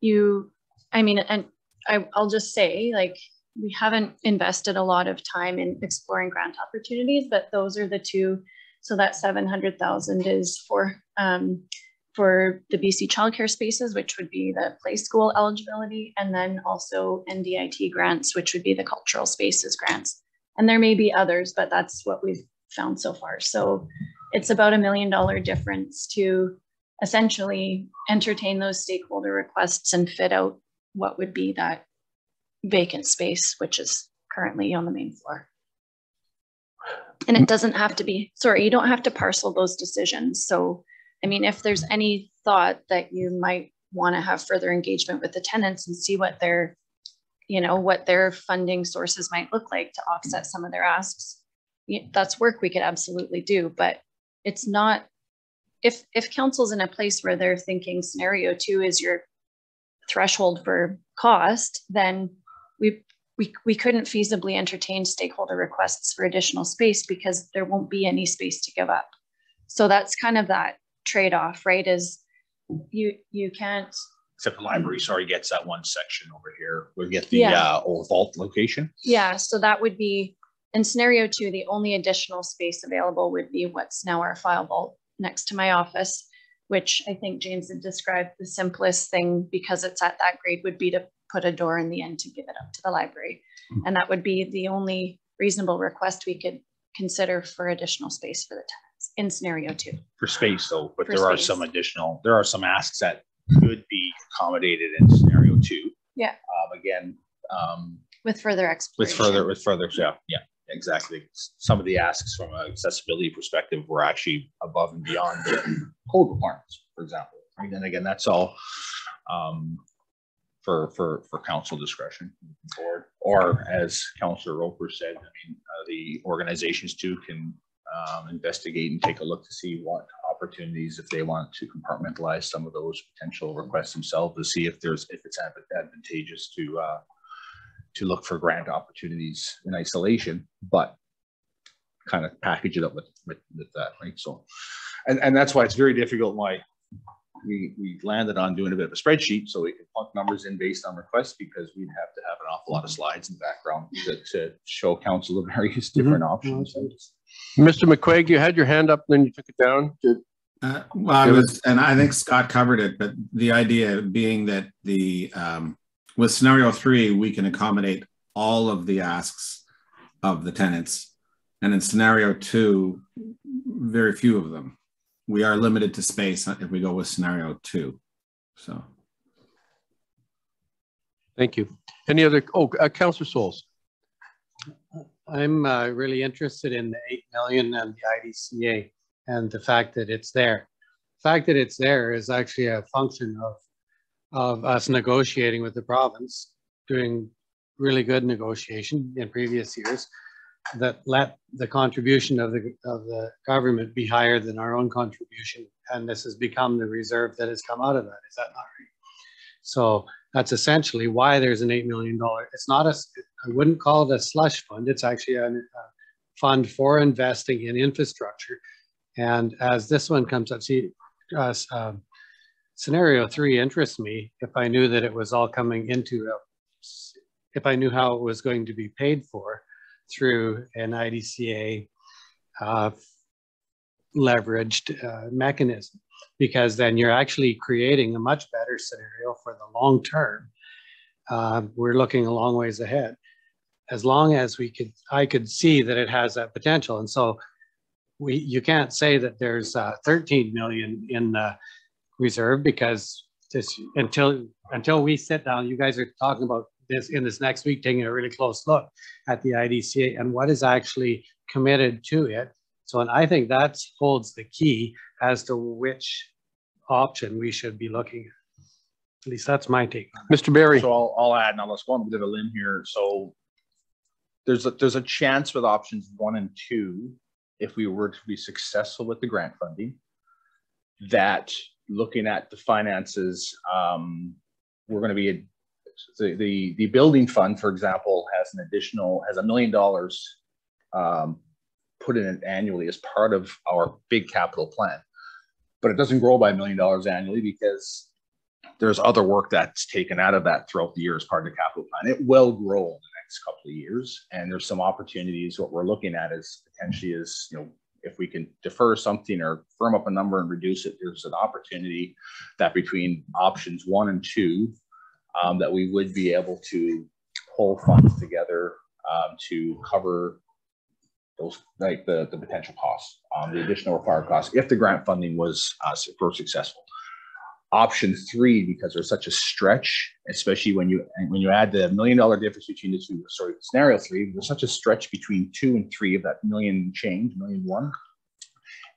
I'll just say, like, we haven't invested a lot of time in exploring grant opportunities, but those are the two. So that 700,000 is for the BC childcare spaces, which would be the play school eligibility, and then also NDIT grants, which would be the cultural spaces grants. And there may be others, but that's what we've found so far. So it's about $1 million difference to essentially entertain those stakeholder requests and fit out what would be that vacant space, which is currently on the main floor. And it doesn't have to be, sorry, you don't have to parcel those decisions. So, I mean, if there's any thought that you might want to have further engagement with the tenants and see what their, what their funding sources might look like to offset some of their asks, that's work we could absolutely do. But it's not, if council's in a place where they're thinking scenario two is your threshold for cost, then we couldn't feasibly entertain stakeholder requests for additional space because there won't be any space to give up. So that's kind of that trade-off, right? Is you can't. Except the library, sorry, gets that one section over here. We'll get the old vault location. Yeah, so that would be, in scenario 2, the only additional space available would be what's now our file vault next to my office, which I think James had described the simplest thing because it's at that grade would be to put a door in the end to give it up to the library. And that would be the only reasonable request we could consider for additional space for the tenants in scenario 2. For space though, but For there space. there are some asks that could be accommodated in scenario 2. Yeah. Again, with further exploration. With further, yeah, exactly. Some of the asks from an accessibility perspective were actually above and beyond the code requirements, for example. And then again, that's all for council discretion moving forward. Or as Councillor Roper said, I mean, the organizations too can investigate and take a look to see what opportunities, if they want to compartmentalize some of those potential requests themselves, to see if it's advantageous to look for grant opportunities in isolation, but kind of package it up with that, right? So, and that's why it's very difficult why we landed on doing a bit of a spreadsheet so we can plunk numbers in based on requests, because we'd have to have an awful lot of slides in the background to show council the various different options. Mr. McCuaig, you had your hand up, and then you took it down. Well, and I think Scott covered it, but the idea being that with scenario 3, we can accommodate all of the asks of the tenants. And in scenario 2, very few of them. We are limited to space if we go with scenario 2. So. Thank you. Any other, Councillor Souls. I'm really interested in the 8 million and the IDCA and the fact that it's there. The fact that it's there is actually a function of us negotiating with the province, doing really good negotiation in previous years that let the contribution of the government be higher than our own contribution. And this has become the reserve that has come out of that. Is that not right? So that's essentially why there's an $8 million. It's not I wouldn't call it a slush fund. It's actually a fund for investing in infrastructure. And as this one comes up, see, scenario 3 interests me if I knew that it was all coming into, if I knew how it was going to be paid for through an IDCA leveraged mechanism, because then you're actually creating a much better scenario for the long term. We're looking a long ways ahead. As long as I could see that it has that potential. And so you can't say that there's 13 million in the reserve, because until we sit down, you guys are talking about this in this next week, taking a really close look at the IDCA and what is actually committed to it. So, and I think that holds the key as to which option we should be looking at. At least that's my take on it. Mr. Barry. So I'll add, now let's go on a bit of a limb here. So there's a chance with options 1 and 2, if we were to be successful with the grant funding, that looking at the finances, we're going to be the building fund, for example, has $1 million put in it annually as part of our big capital plan, but it doesn't grow by $1 million annually because there's other work that's taken out of that throughout the year as part of the capital plan. It will grow in the next couple of years, and there's some opportunities. What we're looking at is potentially if we can defer something or firm up a number and reduce it, there's an opportunity that between options 1 and 2, that we would be able to pull funds together to cover those, like the potential costs, the additional required costs, if the grant funding was successful. Option 3, because there's such a stretch, especially when you add the $1 million difference between the two. Sorry, scenario 3, there's such a stretch between 2 and 3 of that $1 million.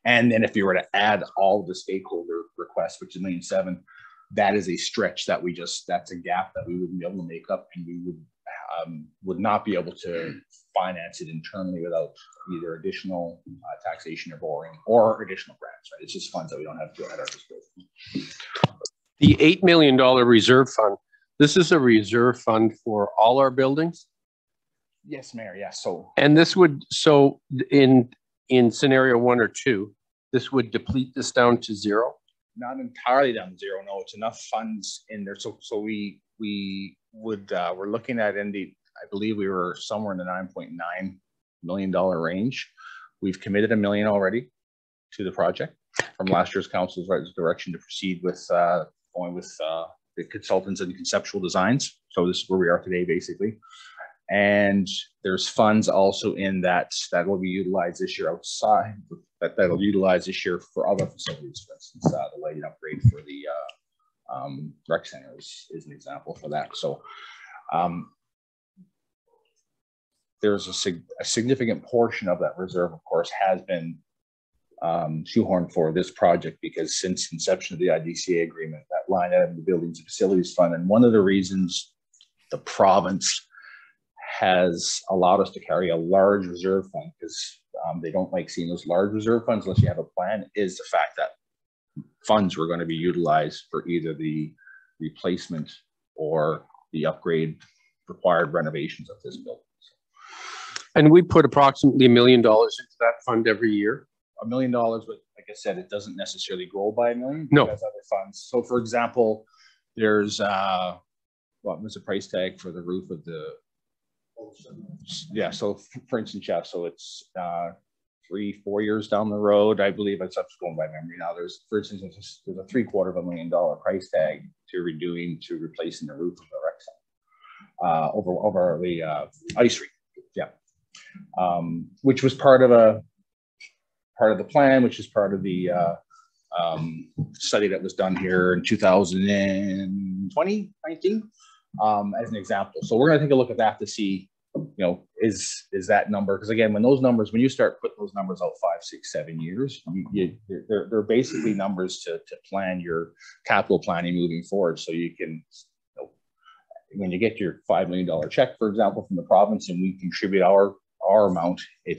And then if you were to add all the stakeholder requests, which is $1.7 million, that is a stretch that that's a gap that we wouldn't be able to make up, and we would not be able to finance it internally without either additional taxation or borrowing or additional grants, right? It's just funds that we don't have to at our disposal. The $8 million reserve fund, this is a reserve fund for all our buildings? Yes, Mayor, yes. So, And this would, so in scenario 1 or 2, this would deplete this down to zero? not entirely down to zero. No, it's enough funds in there. So we would, we're looking at I believe we were somewhere in the $9.9 million range. We've committed $1 million already to the project from last year's council's direction to proceed with going with the consultants and conceptual designs. So this is where we are today, basically. And there's funds also in that will be utilized this year outside, that'll utilize this year for other facilities. For instance, the lighting upgrade for the rec center is an example for that. So there's a significant portion of that reserve, of course, has been shoehorned for this project, because since inception of the IDCA agreement, that line item, the Buildings and Facilities Fund, and one of the reasons the province has allowed us to carry a large reserve fund, because they don't like seeing those large reserve funds unless you have a plan, is the fact that funds were going to be utilized for either the replacement or the upgrade required renovations of this building. And we put approximately $1 million into that fund every year. $1 million, but like I said, it doesn't necessarily grow by $1 million. No. There's other funds. So for example, there's what was the price tag for the roof of the, yeah, so for instance, yeah, so it's 3-4 years down the road, I believe. It's up going by memory now. There's, for instance, there's a $750,000 price tag to replacing the roof of the rec center over the ice rink. Yeah, which was part of the plan, which is part of the study that was done here in 2019 as an example. So we're going to take a look at that to see, is that number, because again, when you start putting those numbers out 5, 6, 7 years, they're basically numbers to plan your capital planning moving forward. So you can, when you get your $5 million check, for example, from the province, and we contribute our amount, at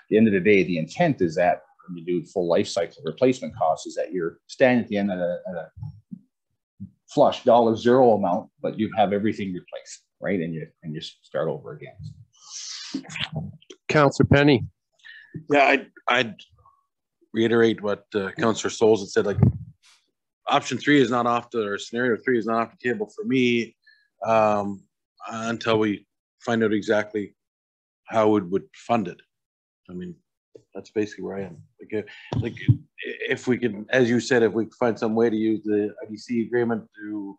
the end of the day, the intent is that when you do full life cycle replacement costs, is that you're standing at the end at a flush $0 amount, but you have everything replaced, right? And you start over again. Councillor Penny. Yeah, I'd reiterate what Councillor Souls had said. Like, option 3 is not off the, or scenario 3 is not off the table for me until we find out exactly how we would fund it. I mean, that's basically where I am. Like if we can, as you said, if we can find some way to use the IDC agreement to,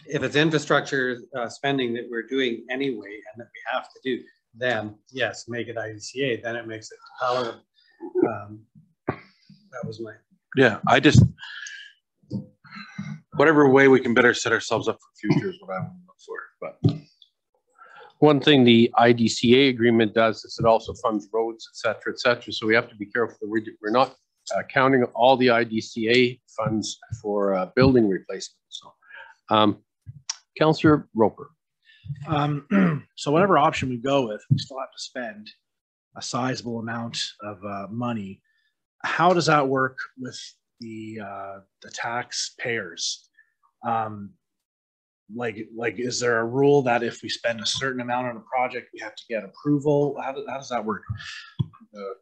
if it's infrastructure spending that we're doing anyway and that we have to do, then yes, make it IDCA. Then it makes it power. That was my. Yeah, I just, whatever way we can better set ourselves up for future is what I want to look for. But one thing the IDCA agreement does is it also funds roads, et cetera, et cetera. So we have to be careful that we're not counting all the IDCA funds for building replacement. So, Councillor Roper. So whatever option we go with, we still have to spend a sizable amount of money. How does that work with the taxpayers? Like, is there a rule that if we spend a certain amount on a project, we have to get approval? How does that work? The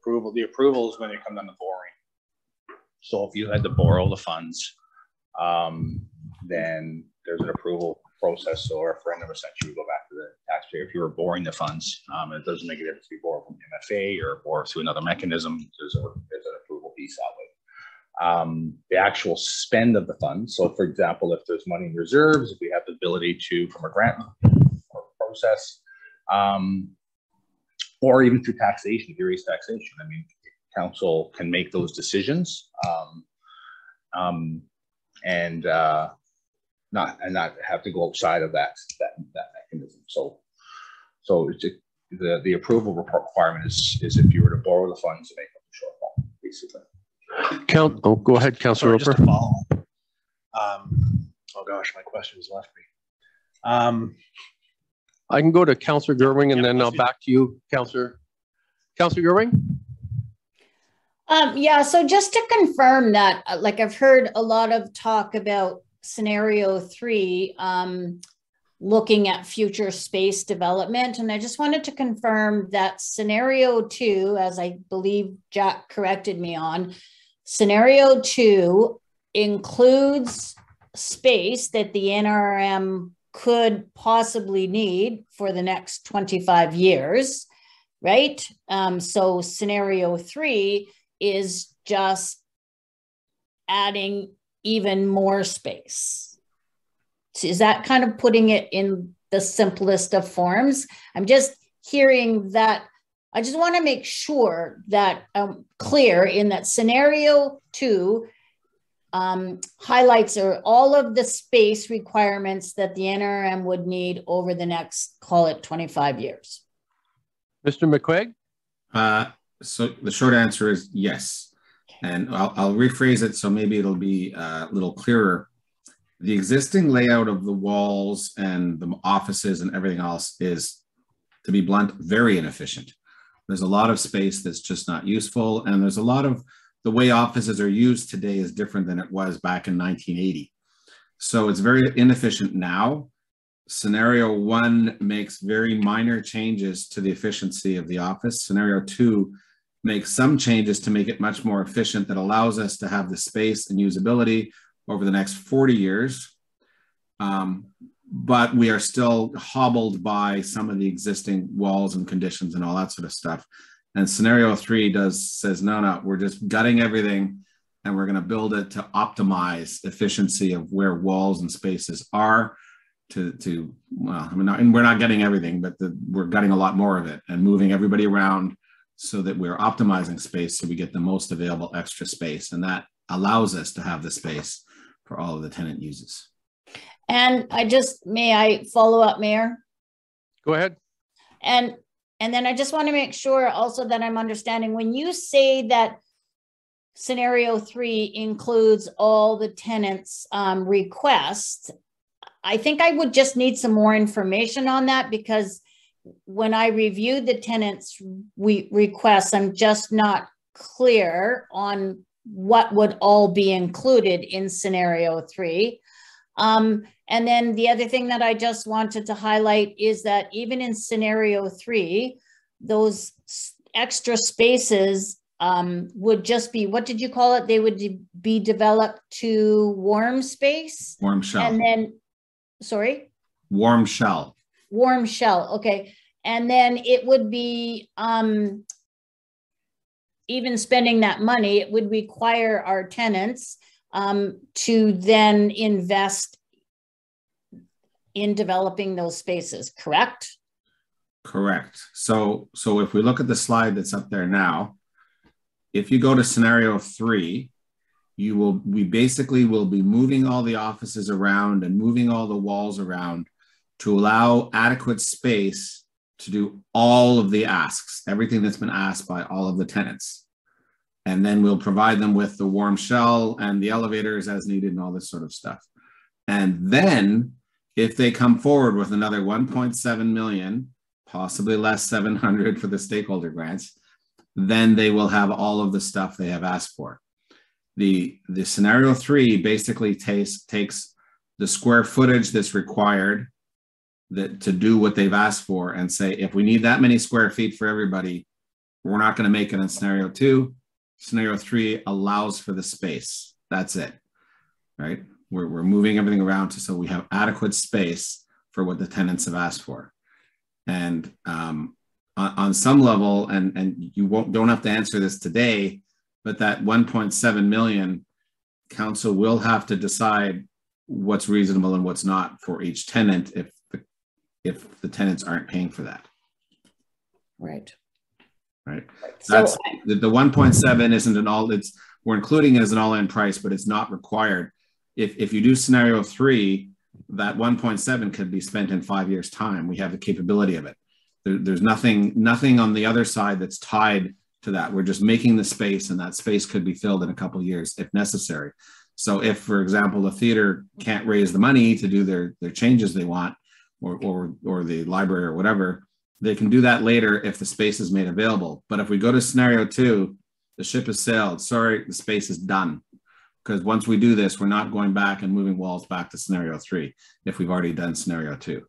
approval is when it comes down to borrowing. So if you had to borrow the funds, then there's an approval process. So a referendum essentially would go back to the taxpayer. If you were borrowing the funds, it doesn't make a difference if you borrow from MFA or borrow through another mechanism. There's an approval piece that way. The actual spend of the funds. So for example, if there's money in reserves, if we have the ability to, from a grant or process, or even through taxation, if you raise taxation, I mean, council can make those decisions and not have to go outside of that mechanism. So the approval requirement is if you were to borrow the funds to make up the shortfall, basically. Go ahead, Councillor Roper. Just to follow. Oh gosh, my question has left me. I can go to Councillor Gerwing and then I'll back to you, Councillor Gerwing. Yeah, so just to confirm that, like I've heard a lot of talk about scenario 3, looking at future space development. And I just wanted to confirm that scenario 2, as I believe Jack corrected me on, scenario 2 includes space that the NRM could possibly need for the next 25 years, right? So scenario 3 is just adding even more space. So is that kind of putting it in the simplest of forms? I'm just hearing that. I just want to make sure that I'm clear in that scenario 2 highlights are all of the space requirements that the NRM would need over the next, call it 25 years. Mr. McCuaig? So the short answer is yes. And I'll rephrase it so maybe it'll be a little clearer. The existing layout of the walls and the offices and everything else is, to be blunt, very inefficient. There's a lot of space that's just not useful. And there's a lot of the way offices are used today is different than it was back in 1980. So it's very inefficient now. Scenario 1 makes very minor changes to the efficiency of the office. Scenario 2 makes some changes to make it much more efficient that allows us to have the space and usability over the next 40 years. But we are still hobbled by some of the existing walls and conditions and all that sort of stuff. And scenario 3 says, no, we're just gutting everything and we're going to build it to optimize efficiency of where walls and spaces are well, I mean, and we're not getting everything, but we're gutting a lot more of it and moving everybody around so that we're optimizing space so we get the most available extra space. And that allows us to have the space for all of the tenant uses. And may I follow up, Mayor? Go ahead. And then I just want to make sure also that I'm understanding when you say that scenario 3 includes all the tenants' requests, I think I would just need some more information on that, because when I reviewed the tenants' requests, I'm just not clear on what would all be included in scenario 3. And then the other thing that I just wanted to highlight is that even in scenario 3, those extra spaces would just be, what did you call it? They would be developed to warm space? Warm shell. And then, sorry? Warm shell. Warm shell, okay. And then it would be, even spending that money, it would require our tenants to then invest in developing those spaces, correct? Correct. So if we look at the slide that's up there now, if you go to scenario 3, we basically will be moving all the offices around and moving all the walls around to allow adequate space to do all of the asks, everything that's been asked by all of the tenants. And then we'll provide them with the warm shell and the elevators as needed and all this sort of stuff. And then if they come forward with another 1.7 million, possibly less 700 for the stakeholder grants, then they will have all of the stuff they have asked for. The scenario 3 basically takes the square footage that's required to do what they've asked for and say, if we need that many square feet for everybody, we're not going to make it in scenario 2. Scenario 3 allows for the space. That's it, right? We're moving everything around so we have adequate space for what the tenants have asked for. And on some level, and you don't have to answer this today, but that 1.7 million, council will have to decide what's reasonable and what's not for each tenant if the tenants aren't paying for that. Right. Right. That's the 1.7 isn't an all, we're including it as an all-in price, but it's not required. If you do scenario 3, that 1.7 could be spent in 5 years' time. We have the capability of it. There's nothing on the other side that's tied to that. We're just making the space, and that space could be filled in a couple of years if necessary. So if, for example, the theater can't raise the money to do their changes they want, or the library or whatever, they can do that later if the space is made available. But if we go to scenario 2, The ship has sailed. Sorry, the space is done. Because once we do this, we're not going back and moving walls back to scenario 3 if we've already done scenario 2.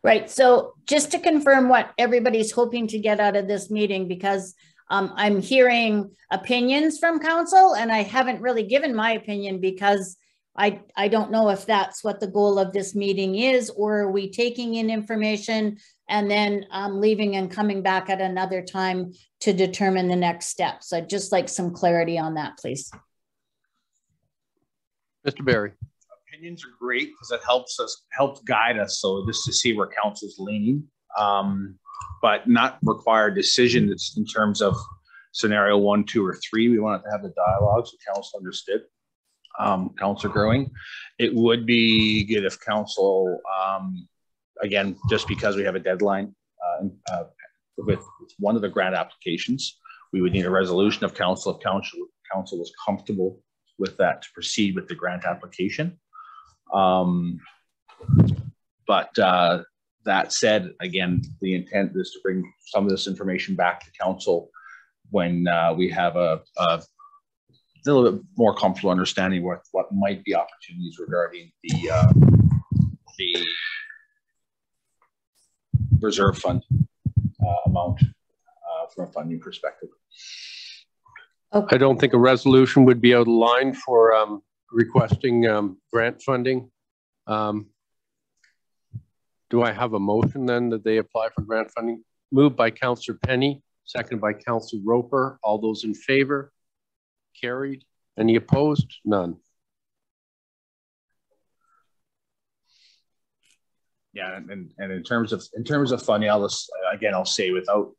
Right. So just to confirm what everybody's hoping to get out of this meeting, because I'm hearing opinions from council, and I haven't really given my opinion because I don't know if that's what the goal of this meeting is, or are we taking in information and then leaving and coming back at another time to determine the next steps. I'd just like some clarity on that, please. Mr. Barry. Opinions are great because it helps guide us. So just to see where council's leaning, but not require decisions in terms of scenario 1, 2, or 3. We wanted to have the dialogue so council understood. Council growing. It would be good if council, again, just because we have a deadline with one of the grant applications, we would need a resolution of council if council was comfortable with that to proceed with the grant application. But that said, again, the intent is to bring some of this information back to council when we have a little bit more comfortable understanding what might be opportunities regarding the reserve fund amount from a funding perspective. Okay. I don't think a resolution would be out of line for requesting grant funding. Do I have a motion then that they apply for grant funding? Moved by Councillor Penny, seconded by Councillor Roper. All those in favor? Carried. Any opposed? None. Yeah, and in terms of funding, I'll say without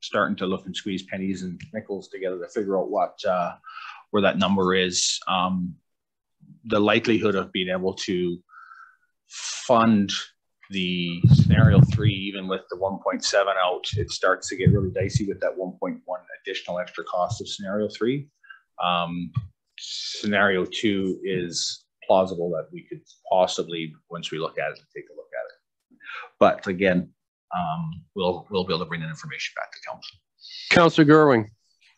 starting to look and squeeze pennies and nickels together to figure out what where that number is, the likelihood of being able to fund the scenario 3, even with the 1.7 out, it starts to get really dicey with that 1.1 additional extra cost of scenario 3. Scenario 2 is plausible that we could possibly, once we look at it, take a look at it. But again, we'll be able to bring that information back to council. Councillor Gerwing.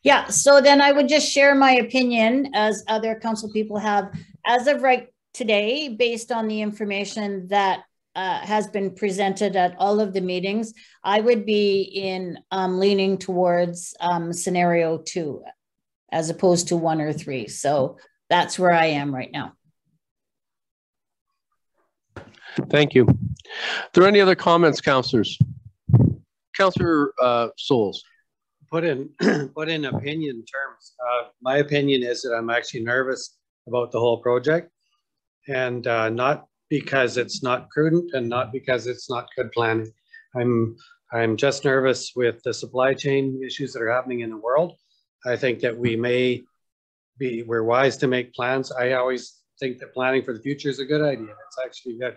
Yeah, so then I would just share my opinion, as other council people have, as of right today, based on the information that has been presented at all of the meetings. I would be in leaning towards scenario 2 as opposed to 1 or 3. So that's where I am right now. Thank you. Are there any other comments, councillors? Councillor Souls. Put in opinion terms. My opinion is that I'm actually nervous about the whole project, and not because it's not prudent and not because it's not good planning. I'm just nervous with the supply chain issues that are happening in the world. I think that we're wise to make plans. I always think that planning for the future is a good idea. It's actually good.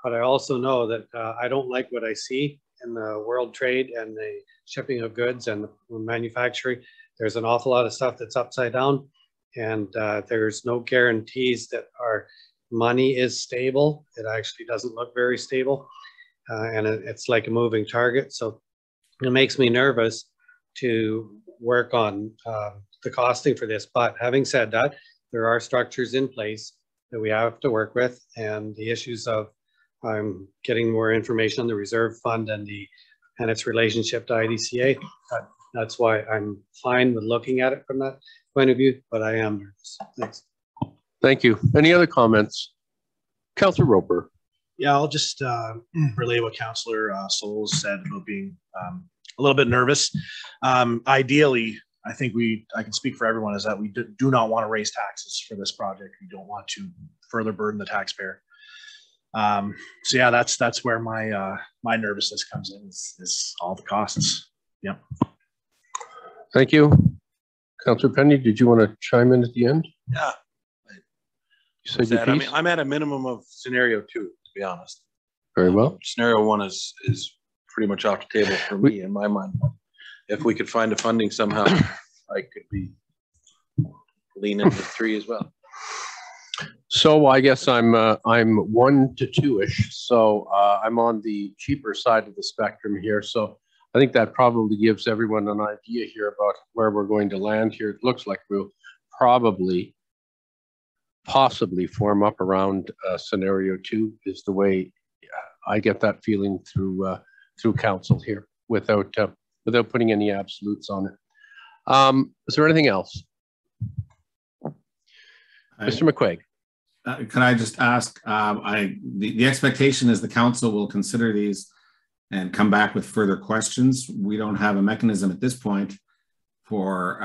But I also know that I don't like what I see in the world trade and the shipping of goods and the manufacturing. There's an awful lot of stuff that's upside down, and there's no guarantees that our money is stable. It actually doesn't look very stable, and it's like a moving target. So it makes me nervous to work on the costing for this. But having said that, there are structures in place that we have to work with, and the issues of I'm getting more information on the reserve fund and its relationship to IDCA. That's why I'm fine with looking at it from that point of view, but I am nervous. Thanks. Thank you. Any other comments? Councillor Roper. Yeah, I'll just relay what Councillor Souls said about being a little bit nervous. Ideally, I think I can speak for everyone, is that we do not want to raise taxes for this project. We don't want to further burden the taxpayer. So yeah, that's where my nervousness comes in, is all the costs. Yeah. Thank you. Councillor Penny, did you want to chime in at the end? Yeah. You said your piece? I mean, I'm at a minimum of scenario 2, to be honest. Very well. Scenario 1 is pretty much off the table for me in my mind. If we could find a funding somehow, I could be leaning to 3 as well. So I guess I'm 1 to 2-ish. So I'm on the cheaper side of the spectrum here. So I think that probably gives everyone an idea here about where we're going to land here. It looks like we'll possibly form up around scenario 2 is the way I get that feeling through council here without putting any absolutes on it. Is there anything else? Mr. McCuaig. Can I just ask, the expectation is the council will consider these and come back with further questions. We don't have a mechanism at this point for,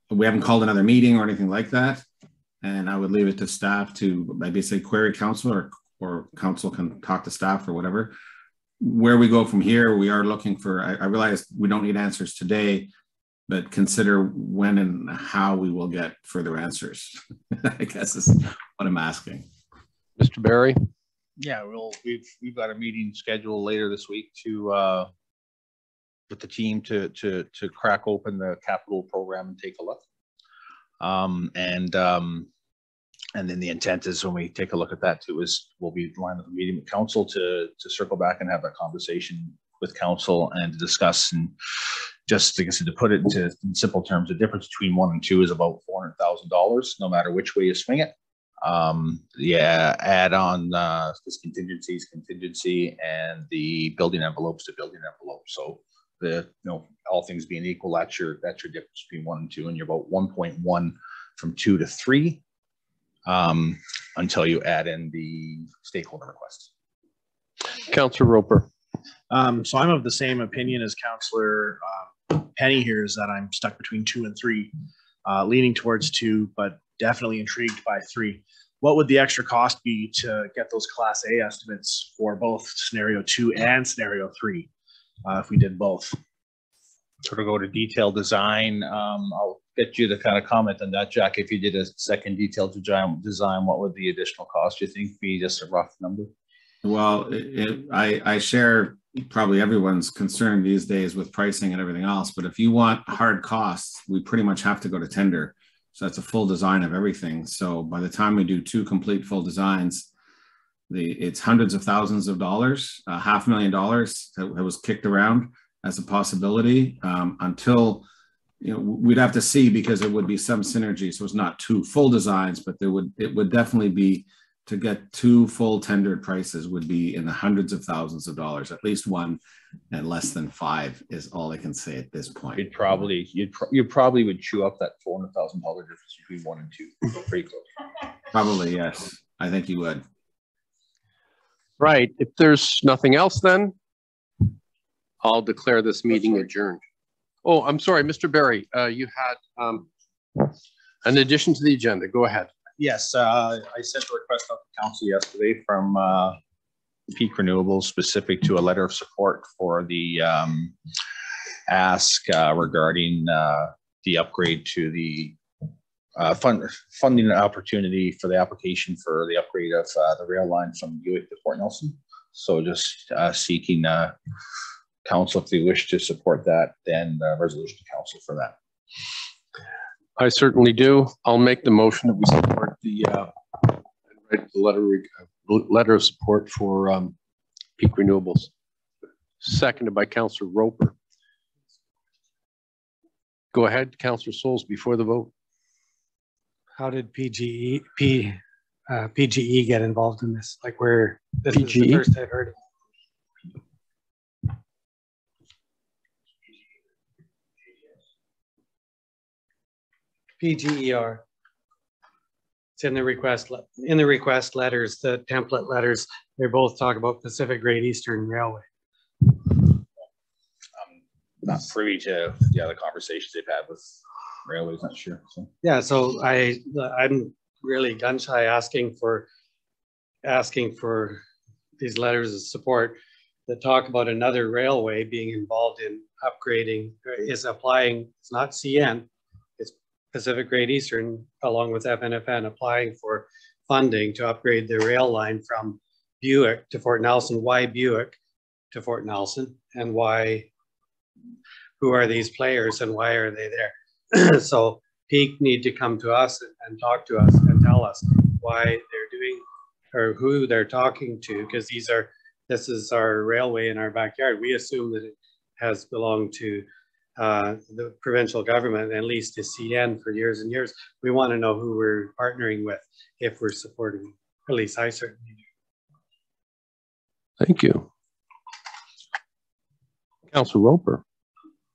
we haven't called another meeting or anything like that. And I would leave it to staff to maybe say query council, or council can talk to staff or whatever. Where we go from here, we are looking for, I realize we don't need answers today, but consider when and how we will get further answers. I guess is what I'm asking. Mr. Barry? Yeah, we've got a meeting scheduled later this week to with the team to crack open the capital program and take a look. And then the intent is when we take a look at that too is we'll be lined up a meeting with council to circle back and have that conversation with council and to discuss, and just like I said, to put it in simple terms, the difference between 1 and 2 is about $400,000 no matter which way you swing it. Add on this contingency and the building envelopes to building envelopes. So all things being equal, that's your difference between 1 and 2, and you're about 1.1 from 2 to 3 until you add in the stakeholder requests. Councillor Roper. So I'm of the same opinion as Councillor Penny here, is that I'm stuck between 2 and 3, leaning towards 2, but definitely intrigued by 3. What would the extra cost be to get those Class A estimates for both scenario 2 and scenario 3 if we did both? Sort of go to detailed design. I'll get you to kind of comment on that, Jack. If you did a second detailed design, what would the additional cost, you think, be? Just a rough number. Well, I share probably everyone's concern these days with pricing and everything else, but if you want hard costs, we pretty much have to go to tender. So that's a full design of everything. So by the time we do 2 complete full designs, it's hundreds of thousands of dollars, $500,000 that was kicked around as a possibility until, we'd have to see, because it would be some synergy. So it's not 2 full designs, but it would definitely be, to get 2 full tendered prices would be in the hundreds of thousands of dollars. At least 1 and less than 5 is all I can say at this point. You probably would chew up that $400,000 difference between 1 and 2. Pretty close. Probably, yes. I think you would. Right. If there's nothing else, then I'll declare this meeting adjourned. Oh, I'm sorry, Mr. Barry, you had an addition to the agenda. Go ahead. Yes, I sent a request out to council yesterday from Peak Renewables, specific to a letter of support for the ask regarding the upgrade to the funding opportunity for the application for the upgrade of the rail line from Buick to Fort Nelson. So just seeking council, if they wish to support that, then resolution to council for that. I certainly do. I'll make the motion that we support the letter of support for Peak Renewables. Seconded by Councillor Roper. Go ahead, Councillor Souls, before the vote. How did PGE get involved in this? Like, where this PGE? is the first I've heard of. PGER. It's in the request letters, the template letters. They both talk about Pacific Great Eastern Railway. I'm not privy to the other conversations they've had with railways, not sure. So. Yeah, so I'm really gun shy asking for these letters of support that talk about another railway being involved in upgrading, is applying. It's not CN. Pacific Great Eastern, along with FNFN, applying for funding to upgrade the rail line from Buick to Fort Nelson. Why Buick to Fort Nelson, and who are these players and why are they there? So Peak need to come to us and talk to us and tell us why they're doing, or who they're talking to, because this is our railway in our backyard. We assume that it has belonged to the provincial government, and at least to CN for years and years. We want to know who we're partnering with if we're supporting. At least I certainly do. Thank you. Councilor Roper.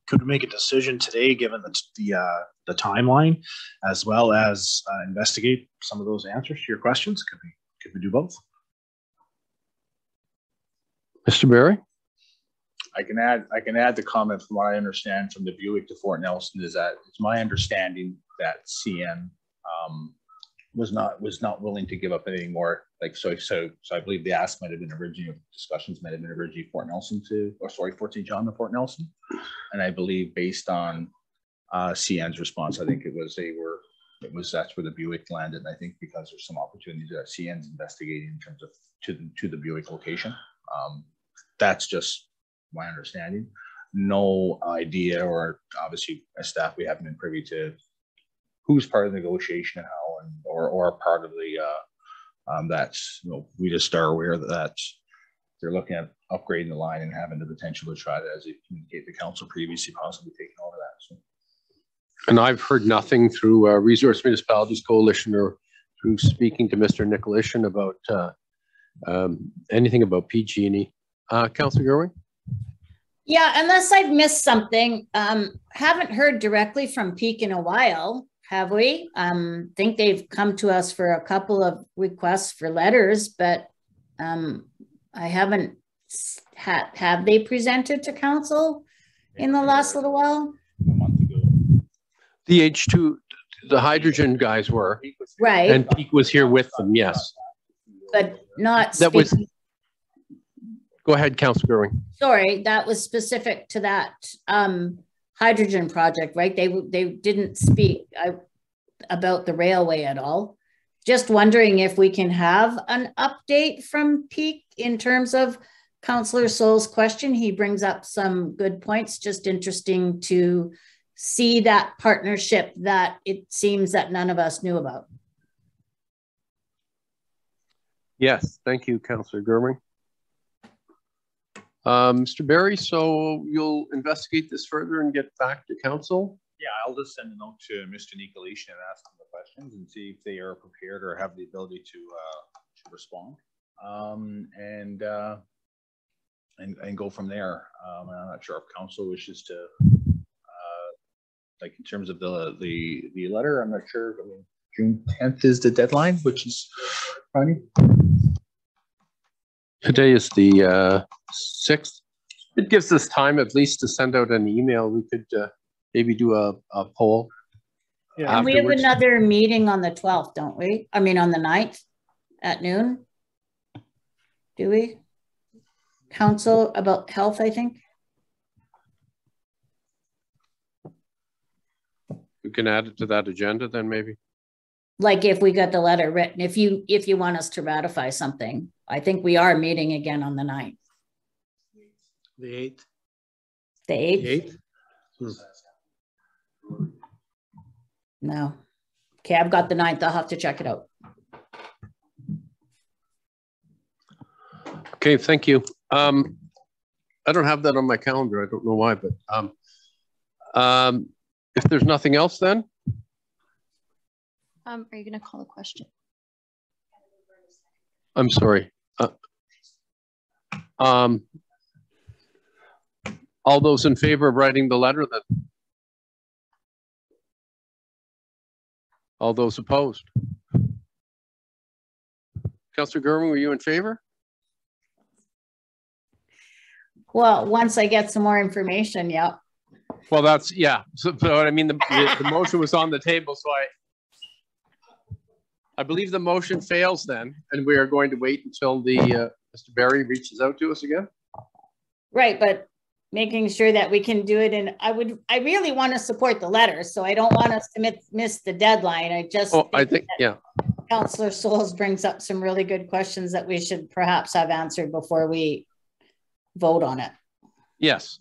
Could we make a decision today, given the timeline, as well as investigate some of those answers to your questions? Could we do both? Mr. Barry? I can add the comment from what I understand from the Buick to Fort Nelson is that it's my understanding that CN was not willing to give up anything more. Like so I believe the ask might have been originally, discussions might have been originally Fort St. John to Fort Nelson, and I believe based on CN's response, I think that's where the Buick landed. And I think because there's some opportunities that CN's investigating in terms of to the Buick location. That's just my understanding. No idea, or obviously as staff, we haven't been privy to who's part of the negotiation and how, or part of the that's, we just are aware that they're looking at upgrading the line and having the potential to try to, as they communicate to council previously, possibly taking all of that. So. And I've heard nothing through Resource Municipalities Coalition or through speaking to Mr. Nicolishan about anything about PG&E. Councilor Gerwin? Yeah, unless I've missed something, haven't heard directly from Peak in a while, have we? Think they've come to us for a couple of requests for letters, but I haven't have they presented to council in the last little while? A month ago. The H2, the hydrogen guys were. Right. And Peak was here with them, yes. But not that was. Go ahead, Councilor Gerwin. Sorry, that was specific to that hydrogen project, right? They didn't speak about the railway at all. Just wondering if we can have an update from Peak in terms of Councillor Sol's question. He brings up some good points. Just interesting to see that partnership that it seems that none of us knew about. Yes, thank you, Councillor Gerwin. Mr. Barry, so you'll investigate this further and get back to council? Yeah, I'll just send a note to Mr. Nicolishan and ask him the questions and see if they are prepared or have the ability to respond, and go from there. I'm not sure if council wishes to, like in terms of the letter. I'm not sure. I mean, June 10th is the deadline, which is funny. Today is the 6th. It gives us time at least to send out an email. We could maybe do a poll. Yeah. And we have another meeting on the 12th, don't we? I mean, on the 9th at noon. Do we? Council about health, I think. We can add it to that agenda then maybe. Like if we got the letter written, if you want us to ratify something. I think we are meeting again on the 9th. The 8th. The 8th? The 8th? No. Okay, I've got the 9th. I'll have to check it out. Okay, thank you. I don't have that on my calendar. I don't know why, but if there's nothing else then? Are you going to call a question? I'm sorry. All those in favor of writing the letter then? All those opposed? Councillor Gerwin, were you in favor? Well, once I get some more information, yeah. Well, that's, yeah. So I mean, the motion was on the table, so I believe the motion fails then, and we are going to wait until the Mr. Barry reaches out to us again. Right, but making sure that we can do it, and I really want to support the letter, so I don't want us to miss the deadline. I just think yeah. Councillor Souls brings up some really good questions that we should perhaps have answered before we vote on it. Yes.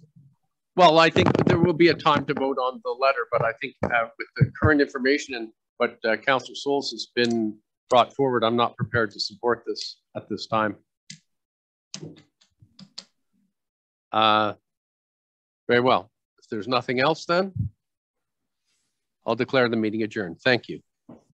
Well, I think there will be a time to vote on the letter, but I think with the current information and what Councillor Souls has been brought forward, I'm not prepared to support this at this time. Very well. If there's nothing else then, I'll declare the meeting adjourned. Thank you.